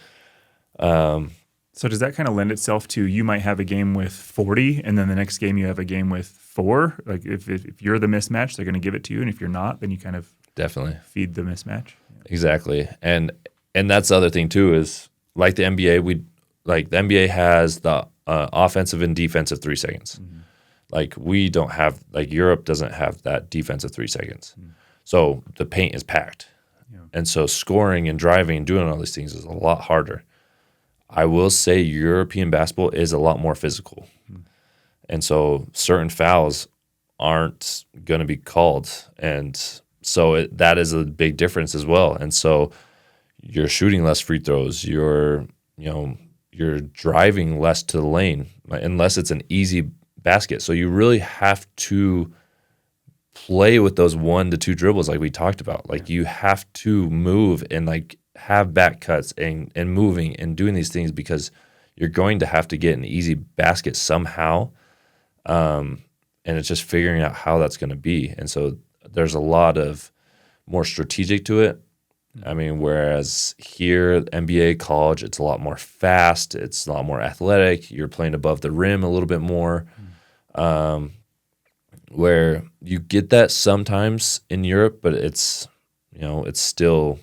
so does that kind of lend itself to, you might have a game with 40, and then the next game you have a game with 4? Like if you're the mismatch, they're going to give it to you, and if you're not, then you kind of definitely feed the mismatch. Exactly. And that's the other thing too, is like the NBA, the NBA has the offensive and defensive 3 seconds. Like we don't have, like Europe doesn't have that defensive 3 seconds. So the paint is packed. And so scoring and driving and doing all these things is a lot harder. I will say European basketball is a lot more physical. And so certain fouls aren't going to be called. And So that is a big difference as well. And so you're shooting less free throws. You're driving less to the lane unless it's an easy basket. So you really have to play with those 1 to 2 dribbles like we talked about. Like you have to move and like have back cuts and moving and doing these things because you're going to have to get an easy basket somehow. And it's just figuring out how that's going to be. And so there's a lot of more strategic to it. I mean, whereas here, NBA, college, it's a lot more fast. It's a lot more athletic. You're playing above the rim a little bit more. Where you get that sometimes in Europe, but it's still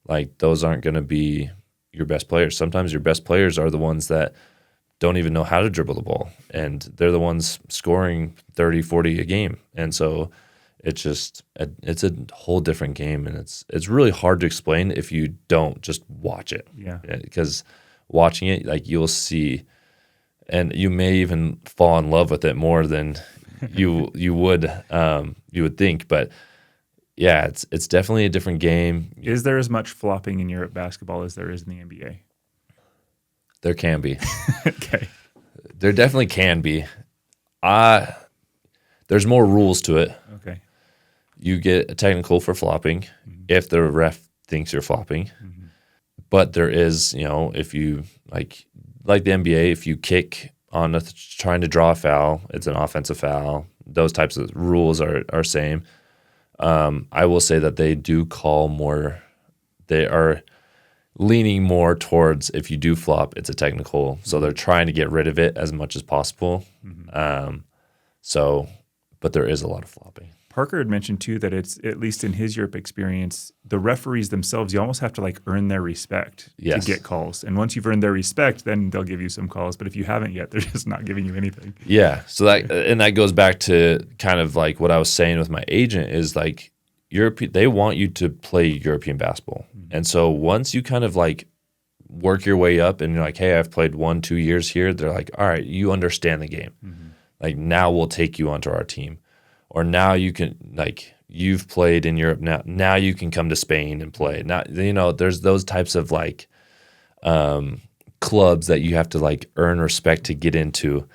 like those aren't going to be your best players. Sometimes your best players are the ones that don't even know how to dribble the ball, and they're the ones scoring 30, 40 a game. And so it's a whole different game, and it's really hard to explain if you don't just watch it. Yeah. Because watching it, like you'll see, and you may even fall in love with it more than you would think. But yeah, it's definitely a different game. Is there as much flopping in Europe basketball as there is in the NBA? There can be. Okay. There definitely can be. There's more rules to it. Okay. You get a technical for flopping if the ref thinks you're flopping. But there is, if you like the NBA, if you kick on trying to draw a foul, it's an offensive foul. Those types of rules are same. I will say that they do call more. They are leaning more towards if you do flop, it's a technical. So they're trying to get rid of it as much as possible. But there is a lot of flopping. Parker had mentioned too that it's, at least in his Europe experience, the referees themselves, you almost have to like earn their respect to get calls. And once you've earned their respect, then they'll give you some calls. But if you haven't yet, they're just not giving you anything. Yeah. So that goes back to kind of like what I was saying with my agent is like they want you to play European basketball. And so once you kind of like work your way up and you're like, hey, I've played 1-2 years here, they're like, all right, you understand the game. Like now we'll take you onto our team. Or now you can, like, you've played in Europe now you can come to Spain and play. Now, there's those types of like clubs that you have to like earn respect to get into.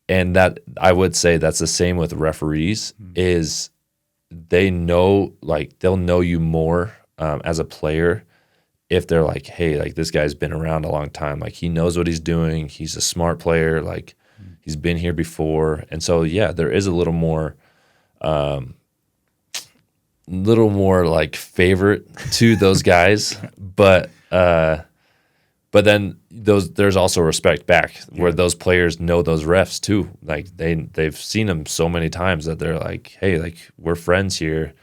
And that I would say that's the same with referees is they know, like they'll know you more as a player if they're like, hey, like this guy's been around a long time. Like he knows what he's doing. He's a smart player. Like he's been here before. And so, yeah, there is a little more like favorite to those guys, but then there's also respect back where those players know those refs too. Like they've seen them so many times that they're like, hey, like we're friends here.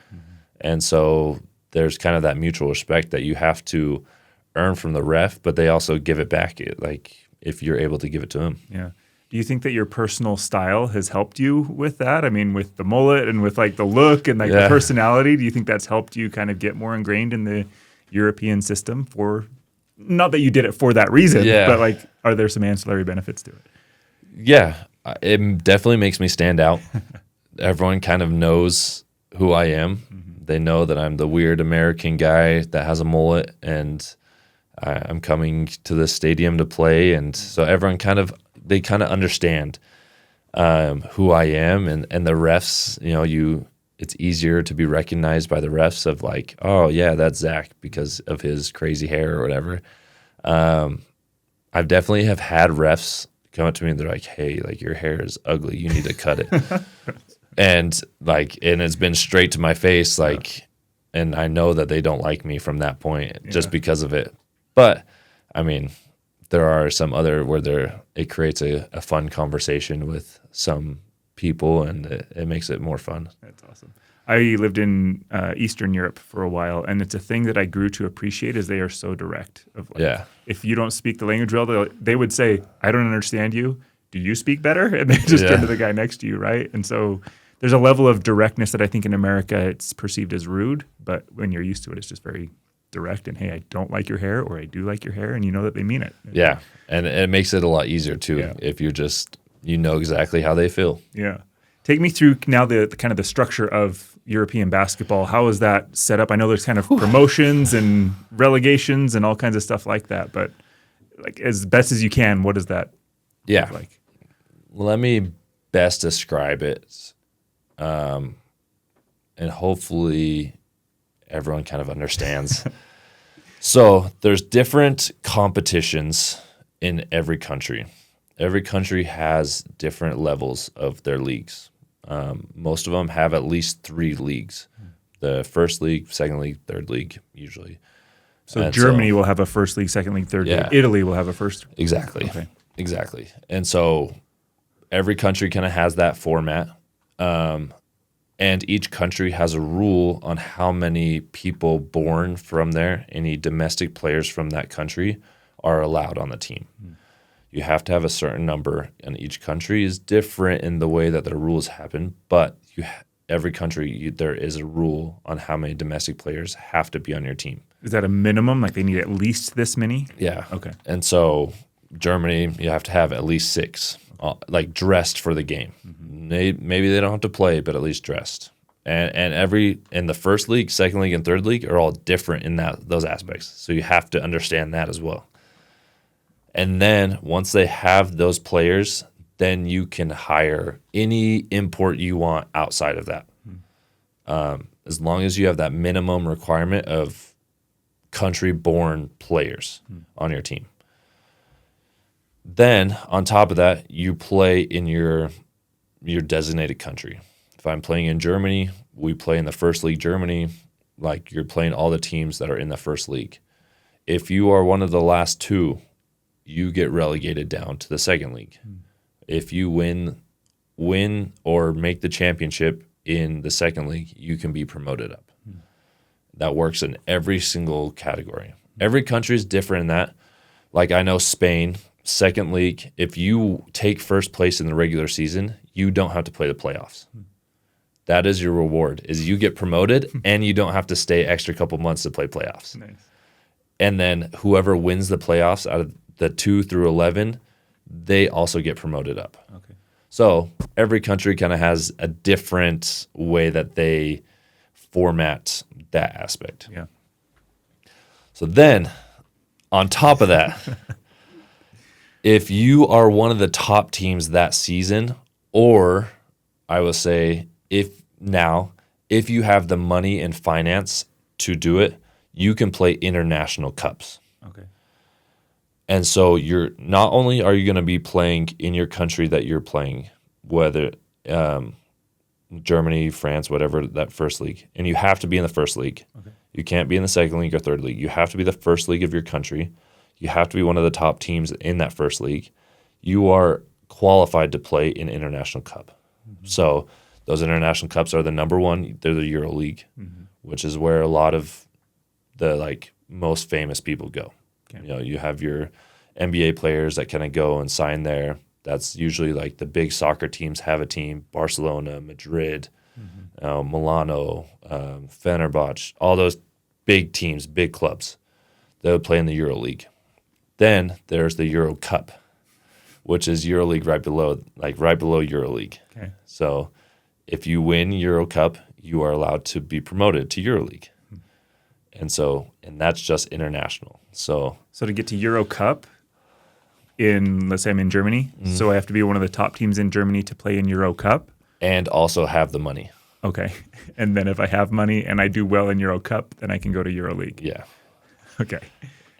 And so there's kind of that mutual respect that you have to earn from the ref, but they also give it back, like if you're able to give it to them. Yeah. Do you think that your personal style has helped you with that? I mean, with the mullet and with like the look and like the personality, do you think that's helped you kind of get more ingrained in the European system for, not that you did it for that reason, but like, are there some ancillary benefits to it? Yeah, it definitely makes me stand out. Everyone kind of knows who I am. They know that I'm the weird American guy that has a mullet and I'm coming to the stadium to play. And so everyone they kind of understand who I am, and the refs, it's easier to be recognized by the refs of like, oh yeah, that's Zac because of his crazy hair or whatever. I've definitely have had refs come up to me and they're like, hey, like your hair is ugly, you need to cut it. and it's been straight to my face, like, and I know that they don't like me from that point just because of it. But I mean, there are some other where it creates a fun conversation with some people, and it makes it more fun. That's awesome. I lived in Eastern Europe for a while, and it's a thing that I grew to appreciate is they are so direct. Of like, if you don't speak the language well, they would say, I don't understand you. Do you speak better? And they just turn to the guy next to you, right? And so there's a level of directness that I think in America it's perceived as rude, but when you're used to it, it's just very direct and, hey, I don't like your hair or I do like your hair, and you know that they mean it. Yeah, and it makes it a lot easier too if you're just, you know exactly how they feel. Yeah. Take me through now the kind of the structure of European basketball. How is that set up? I know there's kind of promotions and relegations and all kinds of stuff like that, but like as best as you can, what does that look like? Let me best describe it, and hopefully everyone kind of understands. So there's different competitions in every country. Every country has different levels of their leagues. Most of them have at least 3 leagues. The first league, second league, third league, usually. So Germany will have a first league, second league, third league. Italy will have a first. Exactly. Okay. Exactly. And so every country kind of has that format. And each country has a rule on how many people born from there, any domestic players from that country, are allowed on the team. You have to have a certain number, and each country is different in the way that the rules happen, but every country, there is a rule on how many domestic players have to be on your team. Is that a minimum? Like they need at least this many? Yeah. Okay. And so Germany, you have to have at least 6, like dressed for the game. Maybe they don't have to play, but at least dressed. And in the first league, second league, and third league are all different in those aspects. So you have to understand that as well. And then once they have those players, then you can hire any import you want outside of that. As long as you have that minimum requirement of country-born players on your team. Then on top of that, you play in your designated country. If I'm playing in Germany, we play in the first league Germany, like you're playing all the teams that are in the first league. If you are one of the last 2, you get relegated down to the second league. If you win or make the championship in the second league, you can be promoted up. That works in every single category. Every country is different in that. Like I know Spain, second league, if you take first place in the regular season, you don't have to play the playoffs. That is your reward, is you get promoted and you don't have to stay extra couple months to play playoffs. Nice. And then whoever wins the playoffs out of the 2 through 11, they also get promoted up. Okay. So every country kind of has a different way that they format that aspect. Yeah. So then, on top of that, if you are one of the top teams that season, or I will say if you have the money and finance to do it, you can play international cups. Okay. And so you're not only are you going to be playing in your country that you're playing, whether Germany, France, whatever, that first league, and you have to be in the first league. Okay. You can't be in the second league or third league. You have to be the first league of your country. You have to be one of the top teams in that first league. You are qualified to play in International Cup. So those International Cups are the number one. They're the Euro League, which is where a lot of the most famous people go. Okay. You know, you have your NBA players that kind of go and sign there. That's usually like the big soccer teams have a team: Barcelona, Madrid, Milano, Fenerbahce, all those big teams, big clubs. They would play in the Euro League. Then there's the Euro Cup, which is Euro League right below Euro League. Okay. So if you win Euro Cup, you are allowed to be promoted to Euro League. And that's just international. So to get to Euro Cup let's say I'm in Germany, so I have to be one of the top teams in Germany to play in Euro Cup. And also have the money. Okay. And then if I have money and I do well in Euro Cup, then I can go to Euro League. Yeah. Okay.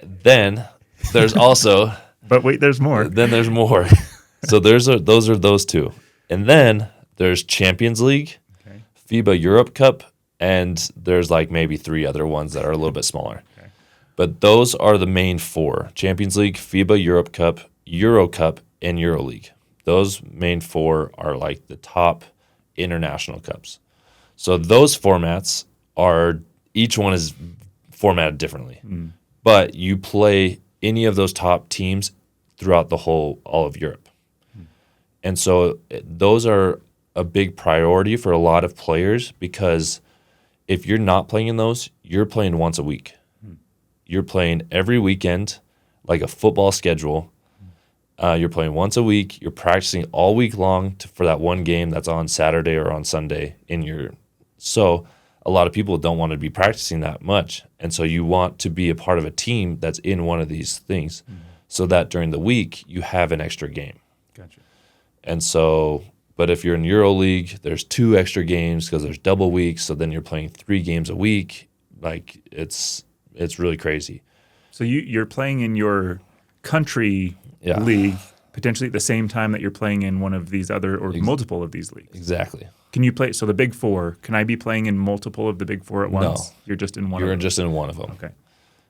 Then there's also... But wait, there's more. Then there's more. So those are those 2. And then there's Champions League, okay, FIBA Europe Cup, and there's maybe 3 other ones that are a little bit smaller. Okay. But those are the main 4: Champions League, FIBA Europe Cup, Euro Cup, and Euro League. Those main 4 are the top international cups. So those formats each one is formatted differently. But you play any of those top teams throughout all of Europe. And so those are a big priority for a lot of players, because if you're not playing in those, you're playing once a week. You're playing every weekend, like a football schedule. You're playing once a week. You're practicing all week long for that one game that's on Saturday or on Sunday So a lot of people don't want to be practicing that much. And so you want to be a part of a team that's in one of these things so that during the week you have an extra game. Gotcha. And so, but if you're in EuroLeague, there's 2 extra games because there's double weeks. So then you're playing 3 games a week. Like it's really crazy. So you're playing in your country league potentially at the same time that you're playing in one of these other or multiple of these leagues. Exactly. Can you play? So the Big Four, can I be playing in multiple of the Big Four at once? No. You're just in one. You're just in one of them. Okay.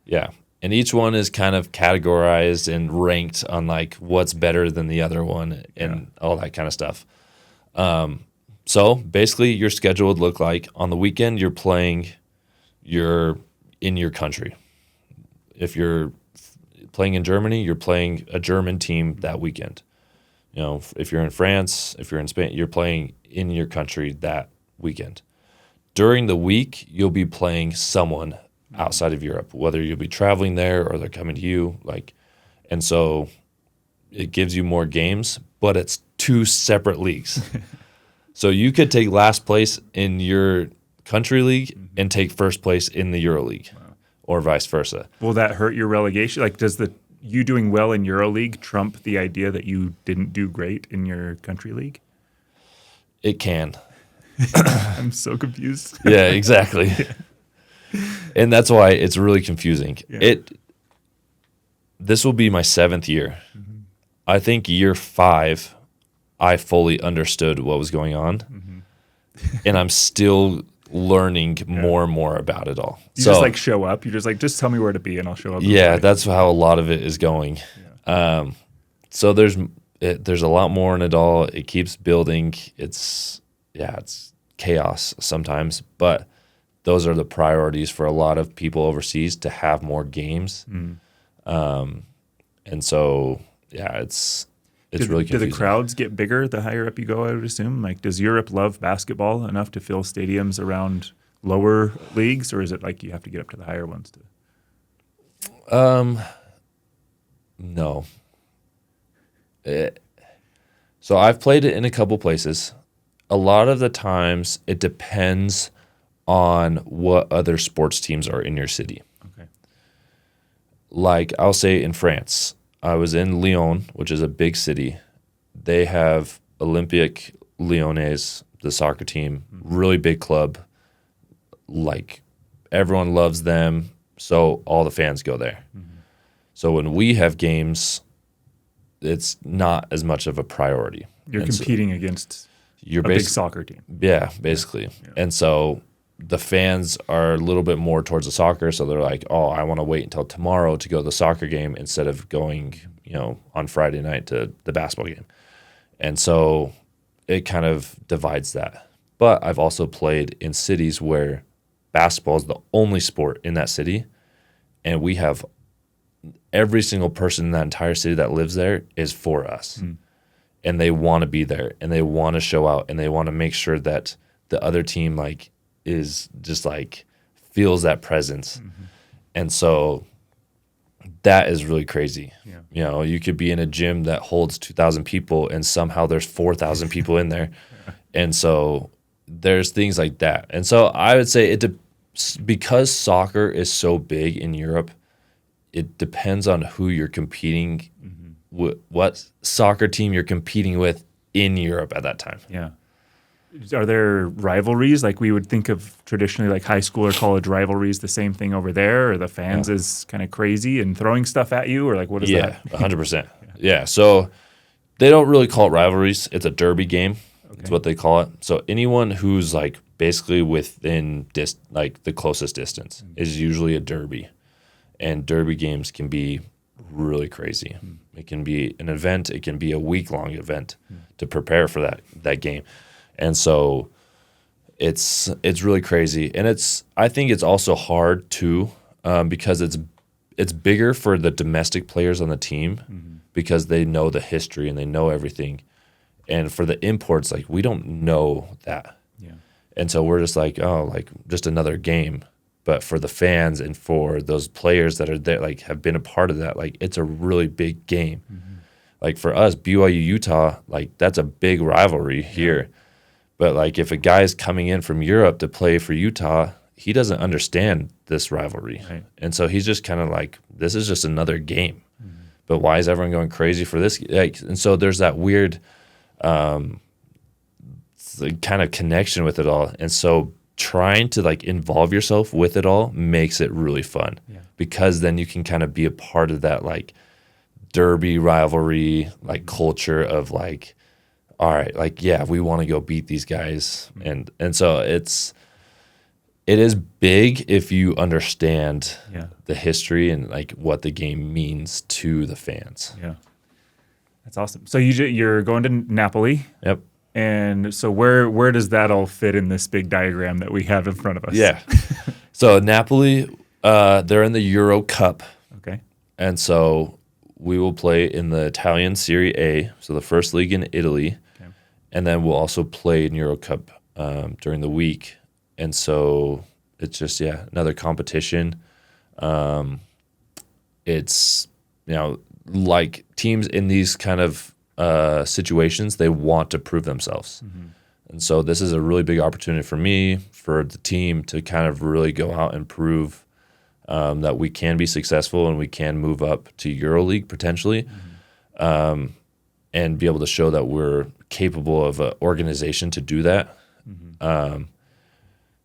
Yeah. And each one is kind of categorized and ranked on like what's better than the other one and all that kind of stuff. So basically your schedule would look like on the weekend you're in your country. If you're playing in Germany, you're playing a German team that weekend. You know, if you're in France, if you're in Spain, you're playing in your country that weekend. During the week, you'll be playing someone outside of Europe, whether you'll be traveling there or they're coming to you. And so it gives you more games, but it's 2 separate leagues. So you could take last place in your country league and take first place in the EuroLeague, or vice versa. Will that hurt your relegation? Like, does you doing well in EuroLeague trump the idea that you didn't do great in your country league? It can. I'm so confused. Yeah, exactly. And that's why it's really confusing. Yeah. This will be my 7th year. I think year 5, I fully understood what was going on, and I'm still learning more and more about it all. You just like show up. You're just tell me where to be, and I'll show up. Yeah, that's how a lot of it is going. Yeah. So there's a lot more in it all. It keeps building. It's chaos sometimes, but those are the priorities for a lot of people overseas to have more games. And so it's really confusing. Do the crowds get bigger the higher up you go, I would assume? Like, does Europe love basketball enough to fill stadiums around lower leagues, or is it like you have to get up to the higher ones to? No. So I've played it in a couple places. A lot of the times it depends on what other sports teams are in your city. Okay. Like I'll say in France, I was in Lyon, which is a big city. They have Olympique Lyonnais, the soccer team, really big club. Like everyone loves them, so all the fans go there. So when we have games, it's not as much of a priority. You're competing against a big soccer team. Yeah, basically. Yeah. And so the fans are a little bit more towards the soccer, so they're like, oh, I want to wait until tomorrow to go to the soccer game instead of going, on Friday night to the basketball game. And so it kind of divides that. But I've also played in cities where basketball is the only sport in that city, and we have every single person in that entire city that lives there is for us. And they want to be there, and they want to show out, and they want to make sure that the other team is just feels that presence. And so that is really crazy. Yeah. You could be in a gym that holds 2,000 people and somehow there's 4,000 people in there. And so there's things like that. And so I would say because soccer is so big in Europe, it depends on who you're competing with, what soccer team you're competing with in Europe at that time. Yeah. Are there rivalries like we would think of traditionally, like high school or college rivalries, the same thing over there? Or the fans is kind of crazy and throwing stuff at you? Or what is that? Yeah, 100%. Yeah, so they don't really call it rivalries. It's a derby game. That's what they call it. So anyone who's basically within the closest distance is usually a derby. And derby games can be really crazy. It can be an event. It can be a week-long event to prepare for that game. And so it's really crazy. And I think it's also hard too because it's bigger for the domestic players on the team because they know the history and they know everything. And for the imports, we don't know that. Yeah. And so we're just just another game. But for the fans and for those players that are there, have been a part of that, it's a really big game. like for us, BYU Utah, like that's a big rivalry here. But like if a guy's coming in from Europe to play for Utah, he doesn't understand this rivalry. Right. And so he's just kind of like, this is just another game. But why is everyone going crazy for this? Like, and so there's that weird kind of connection with it all. And so trying to like involve yourself with it all makes it really fun because then you can kind of be a part of that like derby rivalry, like culture of like, all right, like, yeah, we want to go beat these guys. And so it is big if you understand the history and like what the game means to the fans. Yeah. That's awesome. So you're going to Napoli. Yep. And so where does that all fit in this big diagram that we have in front of us? Yeah. So Napoli, they're in the Euro Cup. Okay. And so we will play in the Italian Serie A, so the first league in Italy. Okay. And then we'll also play in Euro Cup during the week. And so it's just, another competition. It's, like teams in these kind of situations, they want to prove themselves. Mm-hmm. And so this is a really big opportunity for me, for the team to kind of really go out and prove that we can be successful and we can move up to EuroLeague potentially, and be able to show that we're capable of an organization to do that. Mm-hmm.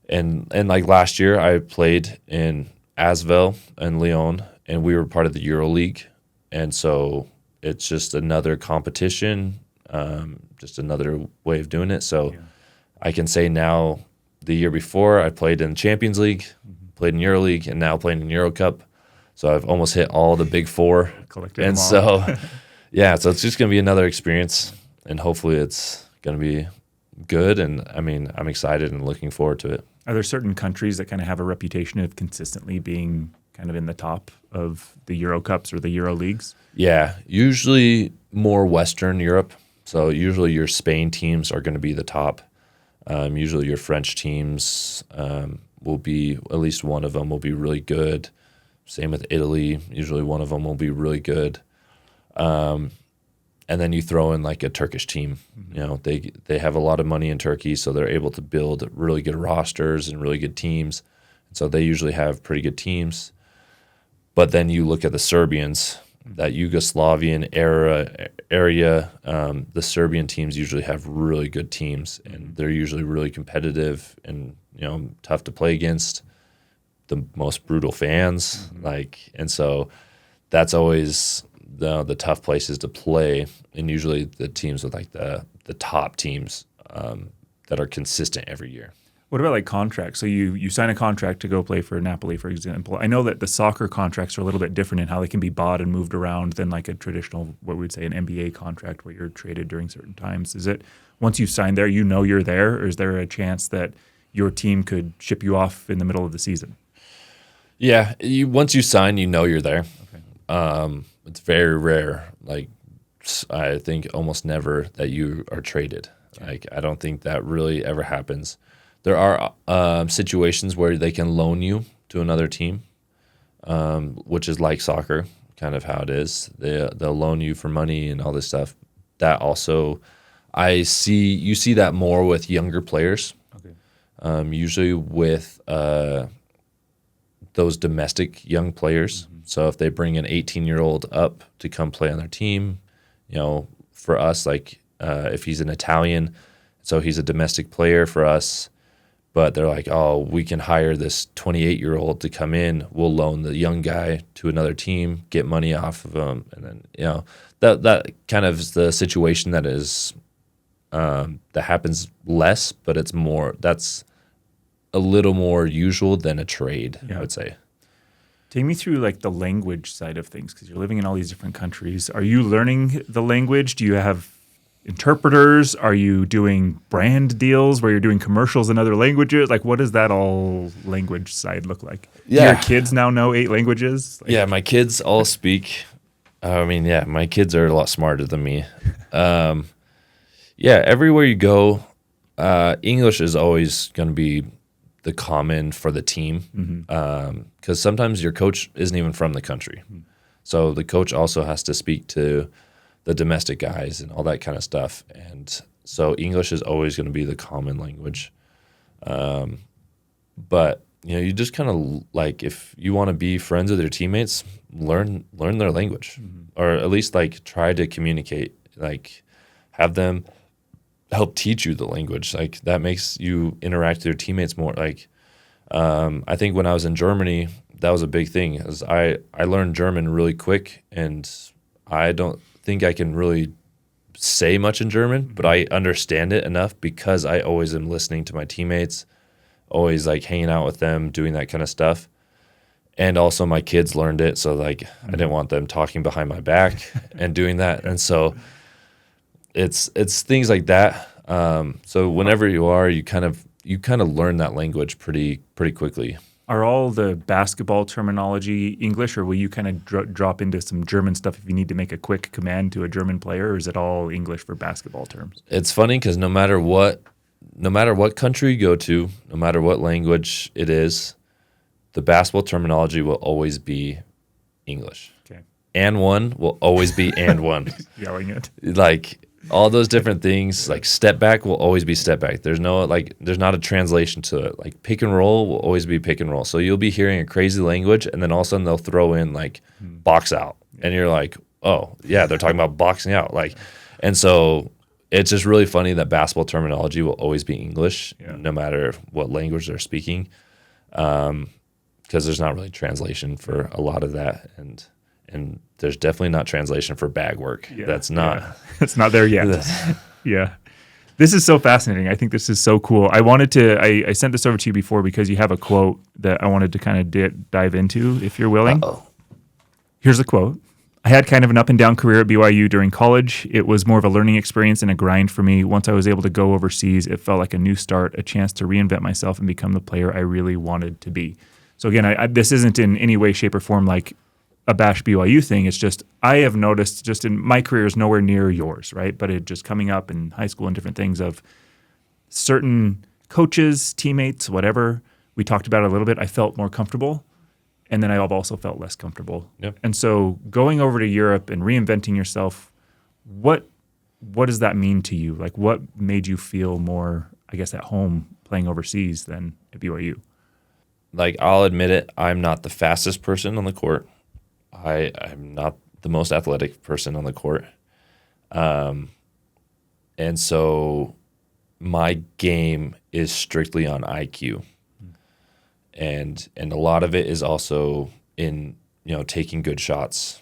And like last year, I played in Asvel and Lyon, and we were part of the EuroLeague. And so it's just another competition, just another way of doing it. So I can say now, the year before, I played in Champions League, played in EuroLeague, and now playing in Euro Cup. So I've almost hit all the big four. Collected and so, so it's just going to be another experience, and hopefully it's going to be good. And I mean, I'm excited and looking forward to it. Are there certain countries that kind of have a reputation of consistently being kind of in the top of the Euro Cups or the Euro Leagues? Yeah, usually more Western Europe. So usually your Spain teams are going to be the top. Usually your French teams will be, at least one of them will be really good. Same with Italy. Usually one of them will be really good. And then you throw in like a Turkish team. Mm-hmm. They have a lot of money in Turkey, so they're able to build really good rosters and really good teams. So they usually have pretty good teams. But then you look at the Serbians, that Yugoslavian area, the Serbian teams usually have really good teams, and they're usually really competitive and tough to play against. The most brutal fans, and so that's always the tough places to play. And usually the teams with like the top teams that are consistent every year. What about like contracts? So you sign a contract to go play for Napoli, for example. I know that the soccer contracts are a little bit different in how they can be bought and moved around than like a traditional, what we would say, an NBA contract where you're traded during certain times. Is it once you sign there, you're there, or is there a chance that your team could ship you off in the middle of the season? Yeah, once you sign, you're there. Okay. It's very rare. Like I think almost never that you are traded. Okay. Like I don't think that really ever happens. There are situations where they can loan you to another team, which is like soccer, kind of how it is. They'll loan you for money and all this stuff. That also, you see that more with younger players. Okay. Usually with those domestic young players. Mm-hmm. So if they bring an 18-year-old up to come play on their team, for us, like if he's an Italian, so he's a domestic player for us. But they're like, oh, we can hire this 28-year-old to come in. We'll loan the young guy to another team, get money off of him, and then that kind of is the situation that is that happens less, but it's more. That's a little more usual than a trade, I would say. Take me through like the language side of things, because you're living in all these different countries. Are you learning the language? Do you have interpreters? Are you doing brand deals where you're doing commercials in other languages? Like, what does that all language side look like? Yeah. Do your kids now know 8 languages? Yeah, my kids all speak. My kids are a lot smarter than me. Everywhere you go, English is always going to be the common for the team, because sometimes your coach isn't even from the country. So the coach also has to speak to the domestic guys and all that kind of stuff. And so English is always going to be the common language. But you just kind of like, if you want to be friends with your teammates, learn their language, or at least like try to communicate, like have them help teach you the language. Like that makes you interact with your teammates more. Like I think when I was in Germany, that was a big thing. Is I learned German really quick, and I don't think I can really say much in German, but I understand it enough because I always am listening to my teammates, always like hanging out with them, doing that kind of stuff. And also my kids learned it, so like I didn't want them talking behind my back and doing that. And so it's things like that. So whenever you are, you kind of learn that language pretty quickly. Are all the basketball terminology English, or will you kind of drop into some German stuff if you need to make a quick command to a German player, or is it all English for basketball terms? It's funny because no matter what country you go to, no matter what language it is, the basketball terminology will always be English. Okay. And one will always be and one. Yelling it. Like all those different things, like step back will always be step back. There's not a translation to it. Like pick and roll will always be pick and roll. So you'll be hearing a crazy language, and then all of a sudden they'll throw in like box out, and you're like, oh yeah, they're talking about boxing out. Like, and so it's just really funny that basketball terminology will always be English, no matter what language they're speaking, because there's not really translation for a lot of that, and there's definitely not translation for bag work. Yeah, That's not. Yeah. It's not there yet. Yeah. This is so fascinating. I think this is so cool. I sent this over to you before because you have a quote that I wanted to kind of dive into, if you're willing. Uh-oh. Here's the quote. I had kind of an up and down career at BYU during college. It was more of a learning experience and a grind for me. Once I was able to go overseas, it felt like a new start, a chance to reinvent myself and become the player I really wanted to be. So again, this isn't in any way, shape, or form like a bash BYU thing. It's just I have noticed just in my career is nowhere near yours, right? But it just coming up in high school and different things of certain coaches, teammates, whatever. We talked about it a little bit. I felt more comfortable, and then I've also felt less comfortable. Yep. And so going over to Europe and reinventing yourself, what does that mean to you? Like what made you feel more, I guess, at home playing overseas than at BYU? Like I'll admit it, I'm not the fastest person on the court. I'm not the most athletic person on the court. And so my game is strictly on IQ. And a lot of it is also in, taking good shots,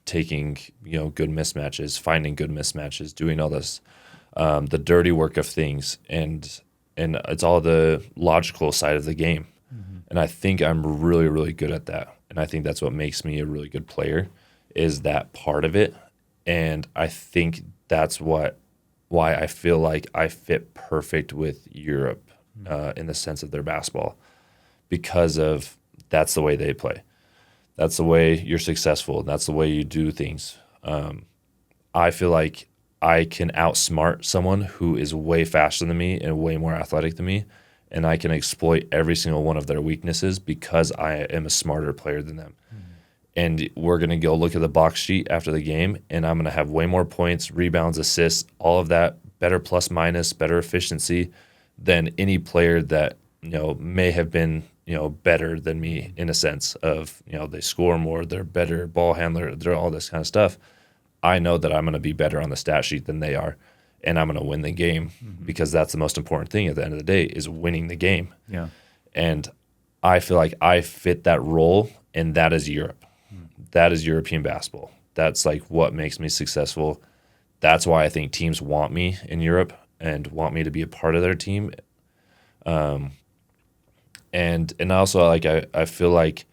taking, good mismatches, finding good mismatches, doing all this, the dirty work of things. And it's all the logical side of the game. Mm-hmm. And I think I'm really, really good at that. And I think that's what makes me a really good player is that part of it. And I think that's why I feel like I fit perfect with Europe in the sense of their basketball, because of that's the way they play. That's the way you're successful. That's the way you do things. I feel like I can outsmart someone who is way faster than me and way more athletic than me, and I can exploit every single one of their weaknesses because I am a smarter player than them. Mm-hmm. And we're going to go look at the box sheet after the game, and I'm going to have way more points, rebounds, assists, all of that, better plus minus, better efficiency than any player that may have been better than me in a sense of they score more, they're better ball handler, they're all this kind of stuff. I know that I'm going to be better on the stat sheet than they are. And I'm going to win the game because that's the most important thing at the end of the day is winning the game. Yeah. And I feel like I fit that role, and that is Europe. That is European basketball. That's like what makes me successful. That's why I think teams want me in Europe and want me to be a part of their team. And also I feel like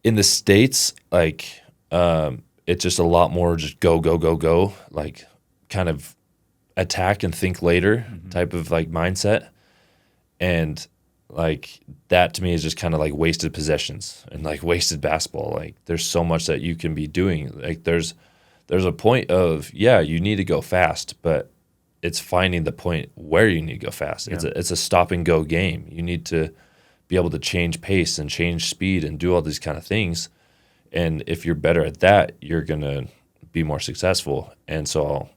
in the States, it's just a lot more just go, like kind of attack and think later type of like mindset. And like that to me is just kind of like wasted possessions and like wasted basketball. Like there's so much that you can be doing. Like there's a point of, you need to go fast, but it's finding the point where you need to go fast. Yeah. It's a stop and go game. You need to be able to change pace and change speed and do all these kind of things. And if you're better at that, you're going to be more successful. And so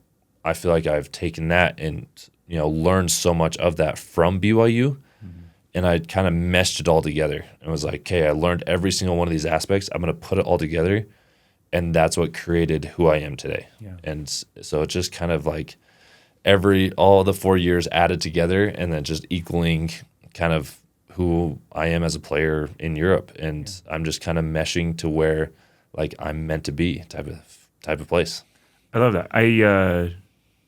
I feel like I've taken that and, learned so much of that from BYU. And I kind of meshed it all together and was like, okay, I learned every single one of these aspects. I'm going to put it all together. And that's what created who I am today. Yeah. And so it's just kind of like all the 4 years added together and then just equaling kind of who I am as a player in Europe. And I'm just kind of meshing to where like I'm meant to be type of place. I love that. I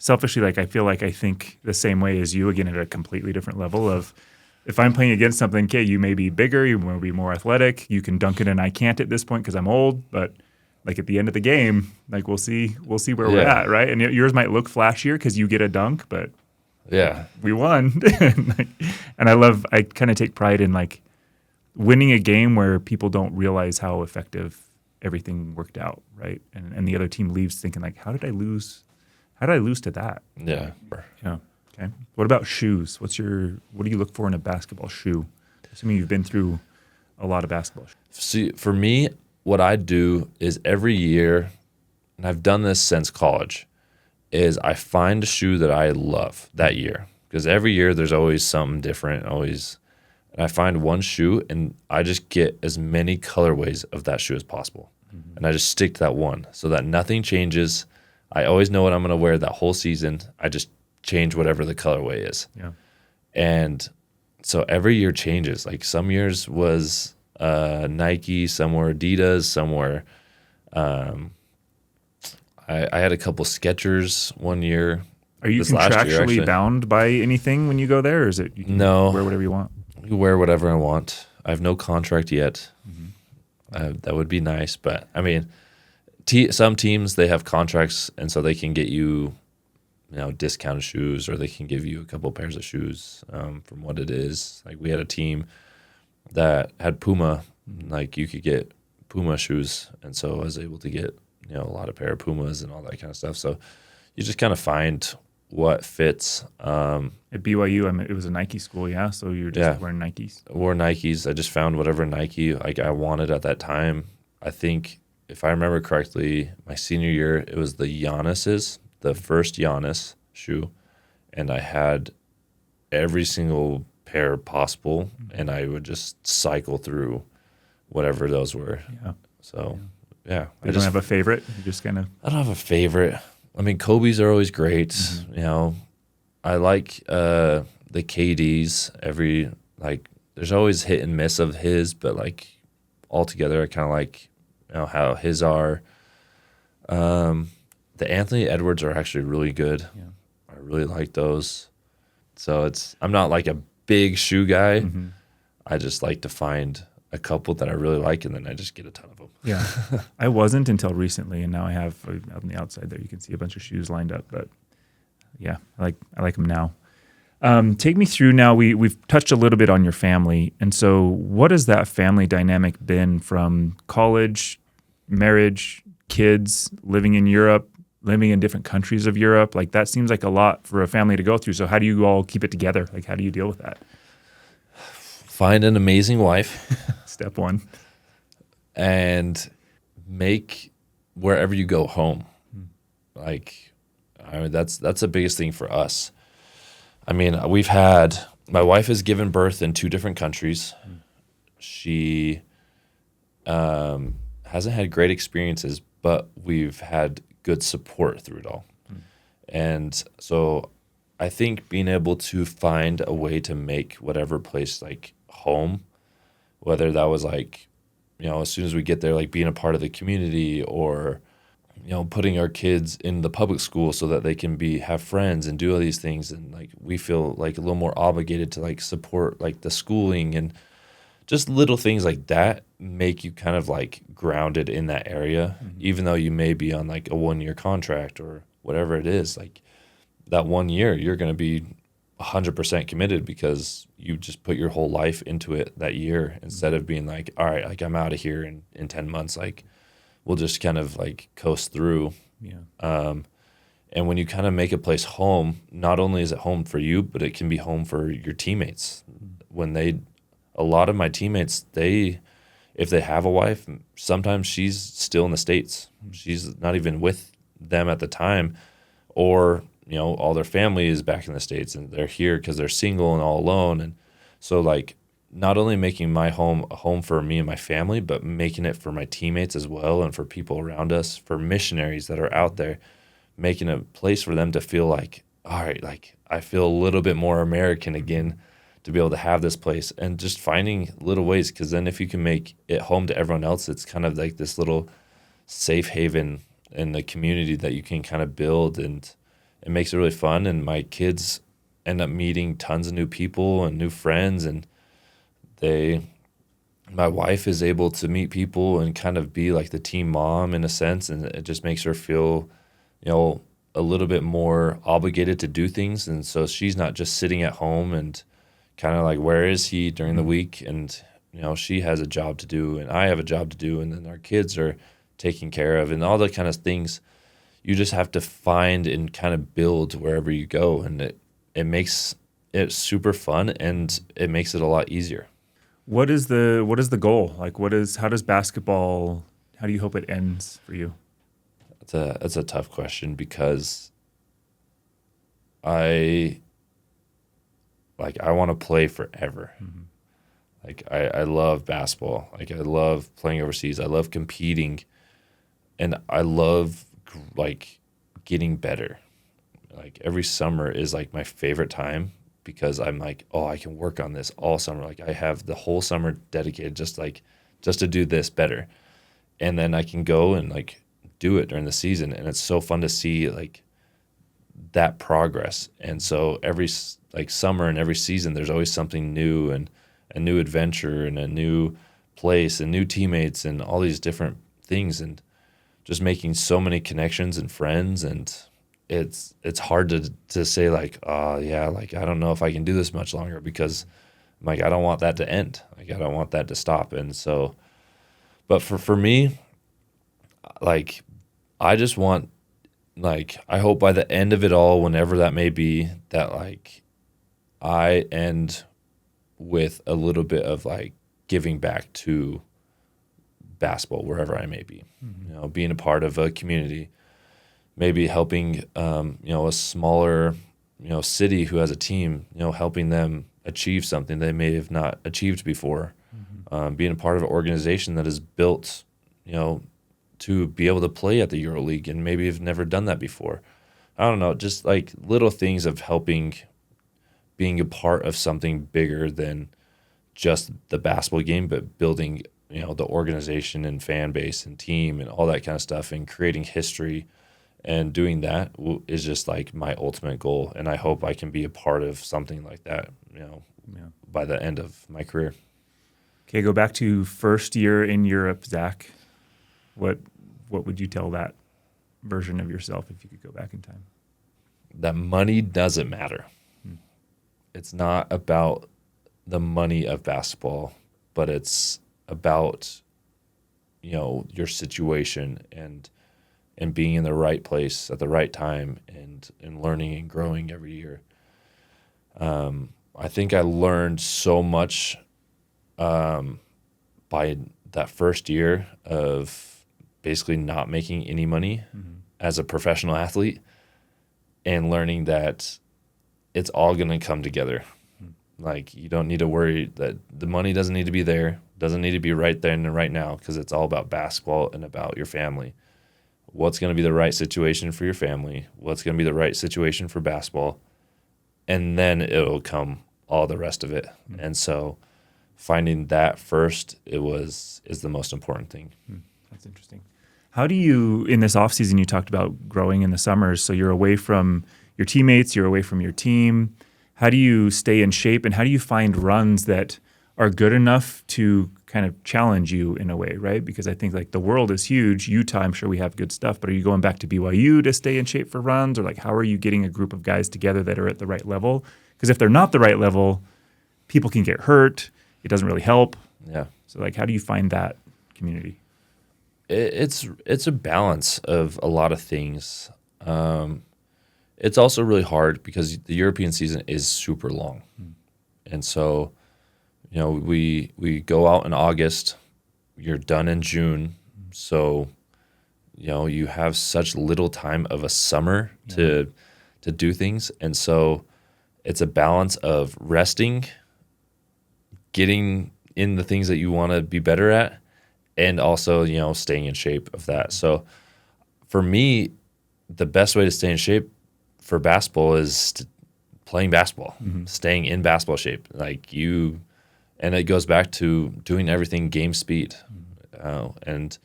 selfishly, I feel like I think the same way as you, again, at a completely different level of, if I'm playing against something, okay, you may be bigger, you may be more athletic, you can dunk it and I can't at this point because I'm old, but at the end of the game, we'll see where we're at, right? And yours might look flashier because you get a dunk, but we won. And I kind of take pride in winning a game where people don't realize how effective everything worked out, right? And the other team leaves thinking how did I lose? How did I lose to that? Yeah. Yeah. Okay. What about shoes? What do you look for in a basketball shoe? Assuming you've been through a lot of basketball shoes. See, for me, what I do is every year, and I've done this since college, is I find a shoe that I love that year. Because every year there's always something different, and I find one shoe and I just get as many colorways of that shoe as possible. Mm-hmm. And I just stick to that one so that nothing changes. I always know what I'm going to wear that whole season. I just change whatever the colorway is. Yeah. And so every year changes. Some years was Nike, some were Adidas, some were I had a couple Skechers one year. Are you contractually bound by anything when you go there, or is it you can wear whatever you want? You wear whatever I want. I have no contract yet. Mm-hmm. That would be nice, but I mean, some teams, they have contracts, and so they can get you, discounted shoes, or they can give you a couple pairs of shoes from what it is. We had a team that had Puma, you could get Puma shoes, and so I was able to get a lot of pair of Pumas and all that kind of stuff. So you just kind of find what fits. At BYU, it was a Nike school, yeah. So you're just wearing Nikes. I wore Nikes. I just found whatever Nike I wanted at that time. I think, if I remember correctly, my senior year, it was the first Giannis shoe, and I had every single pair possible, and I would just cycle through whatever those were. Yeah. So, yeah. You don't have a favorite? You just kind of... I don't have a favorite. I mean, Kobe's are always great. Mm-hmm. I like the KDs. There's always hit and miss of his, but altogether, I kind of like how his are. The Anthony Edwards are actually really good. Yeah. I really like those. So I'm not a big shoe guy. Mm-hmm. I just like to find a couple that I really like, and then I just get a ton of them. Yeah, I wasn't until recently, and now I have on the outside there. You can see a bunch of shoes lined up, but yeah, I like them now. Take me through now. We've touched a little bit on your family, and so what has that family dynamic been from college, marriage, kids, living in Europe, living in different countries of Europe? That seems like a lot for a family to go through. So how do you all keep it together? How do you deal with that? Find an amazing wife. Step one. And make wherever you go home. That's the biggest thing for us. I mean, my wife has given birth in 2 different countries. She hasn't had great experiences, but we've had good support through it all. And so I think being able to find a way to make whatever place home, whether that was as soon as we get there, being a part of the community, or putting our kids in the public school so that they can have friends and do all these things, and we feel a little more obligated to support the schooling, and just little things like that make you kind of grounded in that area, even though you may be on a 1-year contract or whatever it is. That 1 year, you're going to be 100% committed because you just put your whole life into it that year, instead of being all right, I'm out of here in 10 months. We'll just kind of coast through. Yeah. And when you kind of make a place home, not only is it home for you, but it can be home for your teammates. A lot of my teammates, if they have a wife, sometimes she's still in the States. She's not even with them at the time, or all their family is back in the States and they're here because they're single and all alone. And so like not only making my home a home for me and my family, but making it for my teammates as well and for people around us, for missionaries that are out there, making a place for them to feel like, all right, like I feel a little bit more American again, to be able to have this place, and just finding little ways, because then if you can make it home to everyone else, it's kind of like this little safe haven in the community that you can kind of build, and it makes it really fun. And my kids end up meeting tons of new people and new friends, and my wife is able to meet people and kind of be like the team mom in a sense, and it just makes her feel, a little bit more obligated to do things. And so she's not just sitting at home and kind of like, where is he during the week? And, she has a job to do and I have a job to do, and then our kids are taken care of, and all the kind of things you just have to find and kind of build wherever you go. And it makes it super fun, and it makes it a lot easier. What is the goal? Like how do you hope it ends for you? That's a tough question, because I want to play forever. Mm-hmm. Like I love basketball. Like I love playing overseas. I love competing, and I love like getting better. Like every summer is like my favorite time, because I'm like, oh, I can work on this all summer. Like I have the whole summer dedicated just to do this better. And then I can go and like do it during the season. And it's so fun to see like that progress. And so every like summer and every season, there's always something new, and a new adventure and a new place and new teammates and all these different things, and just making so many connections and friends. And it's hard to say like, oh yeah, like I don't know if I can do this much longer, because like I don't want that to end. Like I don't want that to stop. And so, but for me, like I just want, like I hope by the end of it all, whenever that may be, that like I end with a little bit of like giving back to basketball wherever I may be. Mm-hmm. Being a part of a community, maybe helping a smaller city who has a team, helping them achieve something they may have not achieved before. Mm-hmm. Being a part of an organization that is built to be able to play at the EuroLeague, and maybe have never done that before. I don't know, just like little things of helping, being a part of something bigger than just the basketball game, but building the organization and fan base and team and all that kind of stuff, and creating history. And doing that is just like my ultimate goal. And I hope I can be a part of something like that, by the end of my career. Okay, go back to first year in Europe, Zach. What would you tell that version of yourself if you could go back in time? That money doesn't matter. It's not about the money of basketball, but it's about, your situation and being in the right place at the right time, and learning and growing every year. I think I learned so much by that first year of basically not making any money as a professional athlete, and learning that it's all going to come together. Like you don't need to worry that the money doesn't need to be there, doesn't need to be right there and right now, because it's all about basketball and about your family. What's going to be the right situation for your family? What's going to be the right situation for basketball? And then it'll come all the rest of it. Mm-hmm. And so finding that first is the most important thing. That's interesting. How do you, in this offseason, you talked about growing in the summers, so you're away from your teammates, you're away from your team. How do you stay in shape, and how do you find runs that are good enough to kind of challenge you in a way, right? Because I think like the world is huge. Utah, I'm sure we have good stuff, but are you going back to BYU to stay in shape for runs? Or like how are you getting a group of guys together that are at the right level? Because if they're not the right level, people can get hurt. It doesn't really help. Yeah. So like how do you find that community? It's a balance of a lot of things. It's also really hard because the European season is super long. And so, we go out in August, you're done in June. So, you have such little time of a summer to do things. And so it's a balance of resting, getting in the things that you want to be better at, and also, staying in shape of that. So for me, the best way to stay in shape for basketball is playing basketball, staying in basketball shape. And it goes back to doing everything game speed. And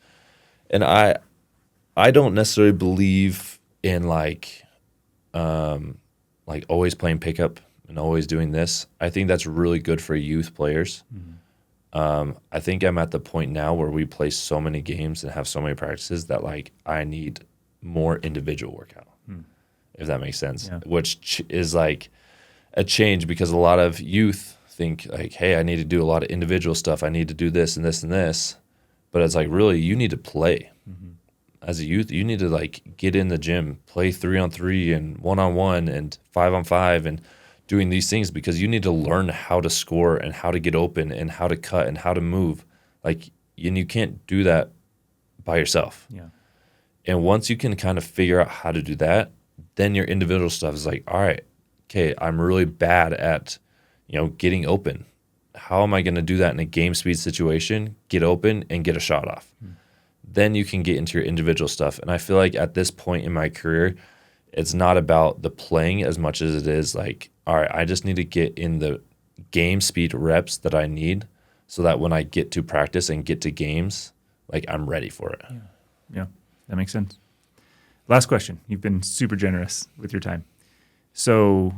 I don't necessarily believe in always playing pickup and always doing this. I think that's really good for youth players. I think I'm at the point now where we play so many games and have so many practices that I need more individual workout, if that makes sense, which is a change, because a lot of youth think hey, I need to do a lot of individual stuff. I need to do this and this and this. But it's really, you need to play. As a youth, you need to get in the gym, play 3-on-3 and 1-on-1 and 5-on-5 and doing these things, because you need to learn how to score and how to get open and how to cut and how to move. And you can't do that by yourself. Yeah. And once you can kind of figure out how to do that, then your individual stuff is all right, okay, I'm really bad at, getting open. How am I going to do that in a game speed situation, get open and get a shot off? Then you can get into your individual stuff. And I feel at this point in my career, it's not about the playing as much as it is all right, I just need to get in the game speed reps that I need so that when I get to practice and get to games, I'm ready for it. Yeah, that makes sense. Last question. You've been super generous with your time. So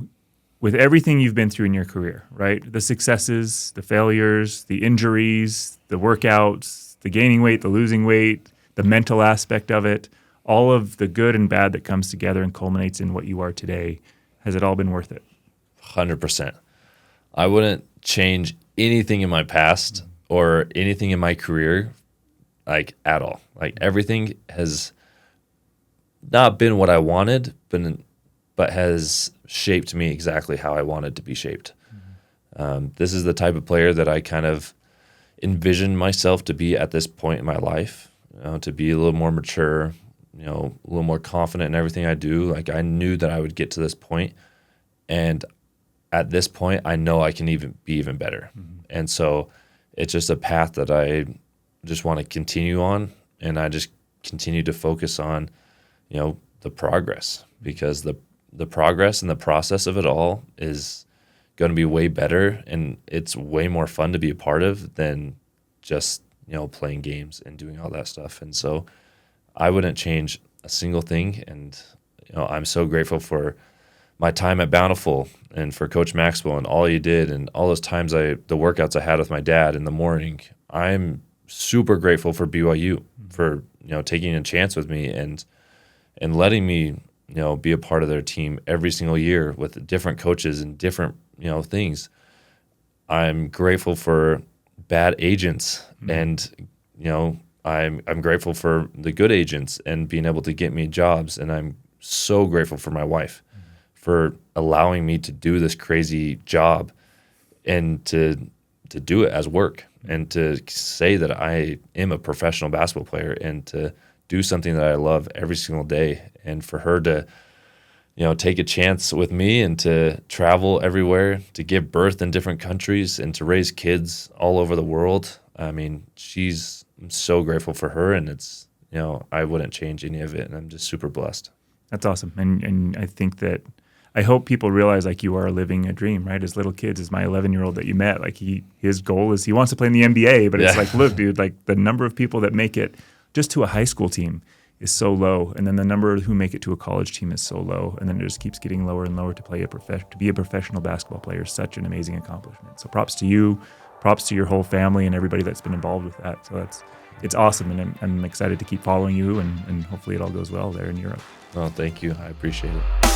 with everything you've been through in your career, right? The successes, the failures, the injuries, the workouts, the gaining weight, the losing weight, the mental aspect of it, all of the good and bad that comes together and culminates in what you are today, has it all been worth it? 100%. I wouldn't change anything in my past or anything in my career, at all. Everything has not been what I wanted, but has shaped me exactly how I wanted to be shaped. This is the type of player that I kind of envisioned myself to be at this point in my life, to be a little more mature, a little more confident in everything I do. I knew that I would get to this point, and at this point, I know I can be even better. And so it's just a path that I just want to continue on, and I just continue to focus on, the progress, because the progress and the process of it all is going to be way better, and it's way more fun to be a part of than just, playing games and doing all that stuff. And so I wouldn't change a single thing. And, I'm so grateful for my time at Bountiful and for Coach Maxwell and all you did and all those times the workouts I had with my dad in the morning. I'm super grateful for BYU for, taking a chance with me and letting me, be a part of their team every single year with different coaches and different, things. I'm grateful for bad agents and, I'm grateful for the good agents and being able to get me jobs. And I'm so grateful for my wife for allowing me to do this crazy job and to do it as work and to say that I am a professional basketball player and to do something that I love every single day. And for her to, take a chance with me and to travel everywhere, to give birth in different countries and to raise kids all over the world. I mean, I'm so grateful for her, and it's, I wouldn't change any of it. And I'm just super blessed. That's awesome. And I think that, I hope people realize you are living a dream, right? As little kids, as my 11-year-old that you met, his goal is he wants to play in the NBA, but it's look, dude, the number of people that make it just to a high school team is so low, and then the number who make it to a college team is so low, and then it just keeps getting lower and lower to be a professional basketball player is such an amazing accomplishment. So props to you, props to your whole family and everybody that's been involved with that. So it's awesome, and I'm excited to keep following you, and hopefully it all goes well there in Europe. Oh, thank you. I appreciate it.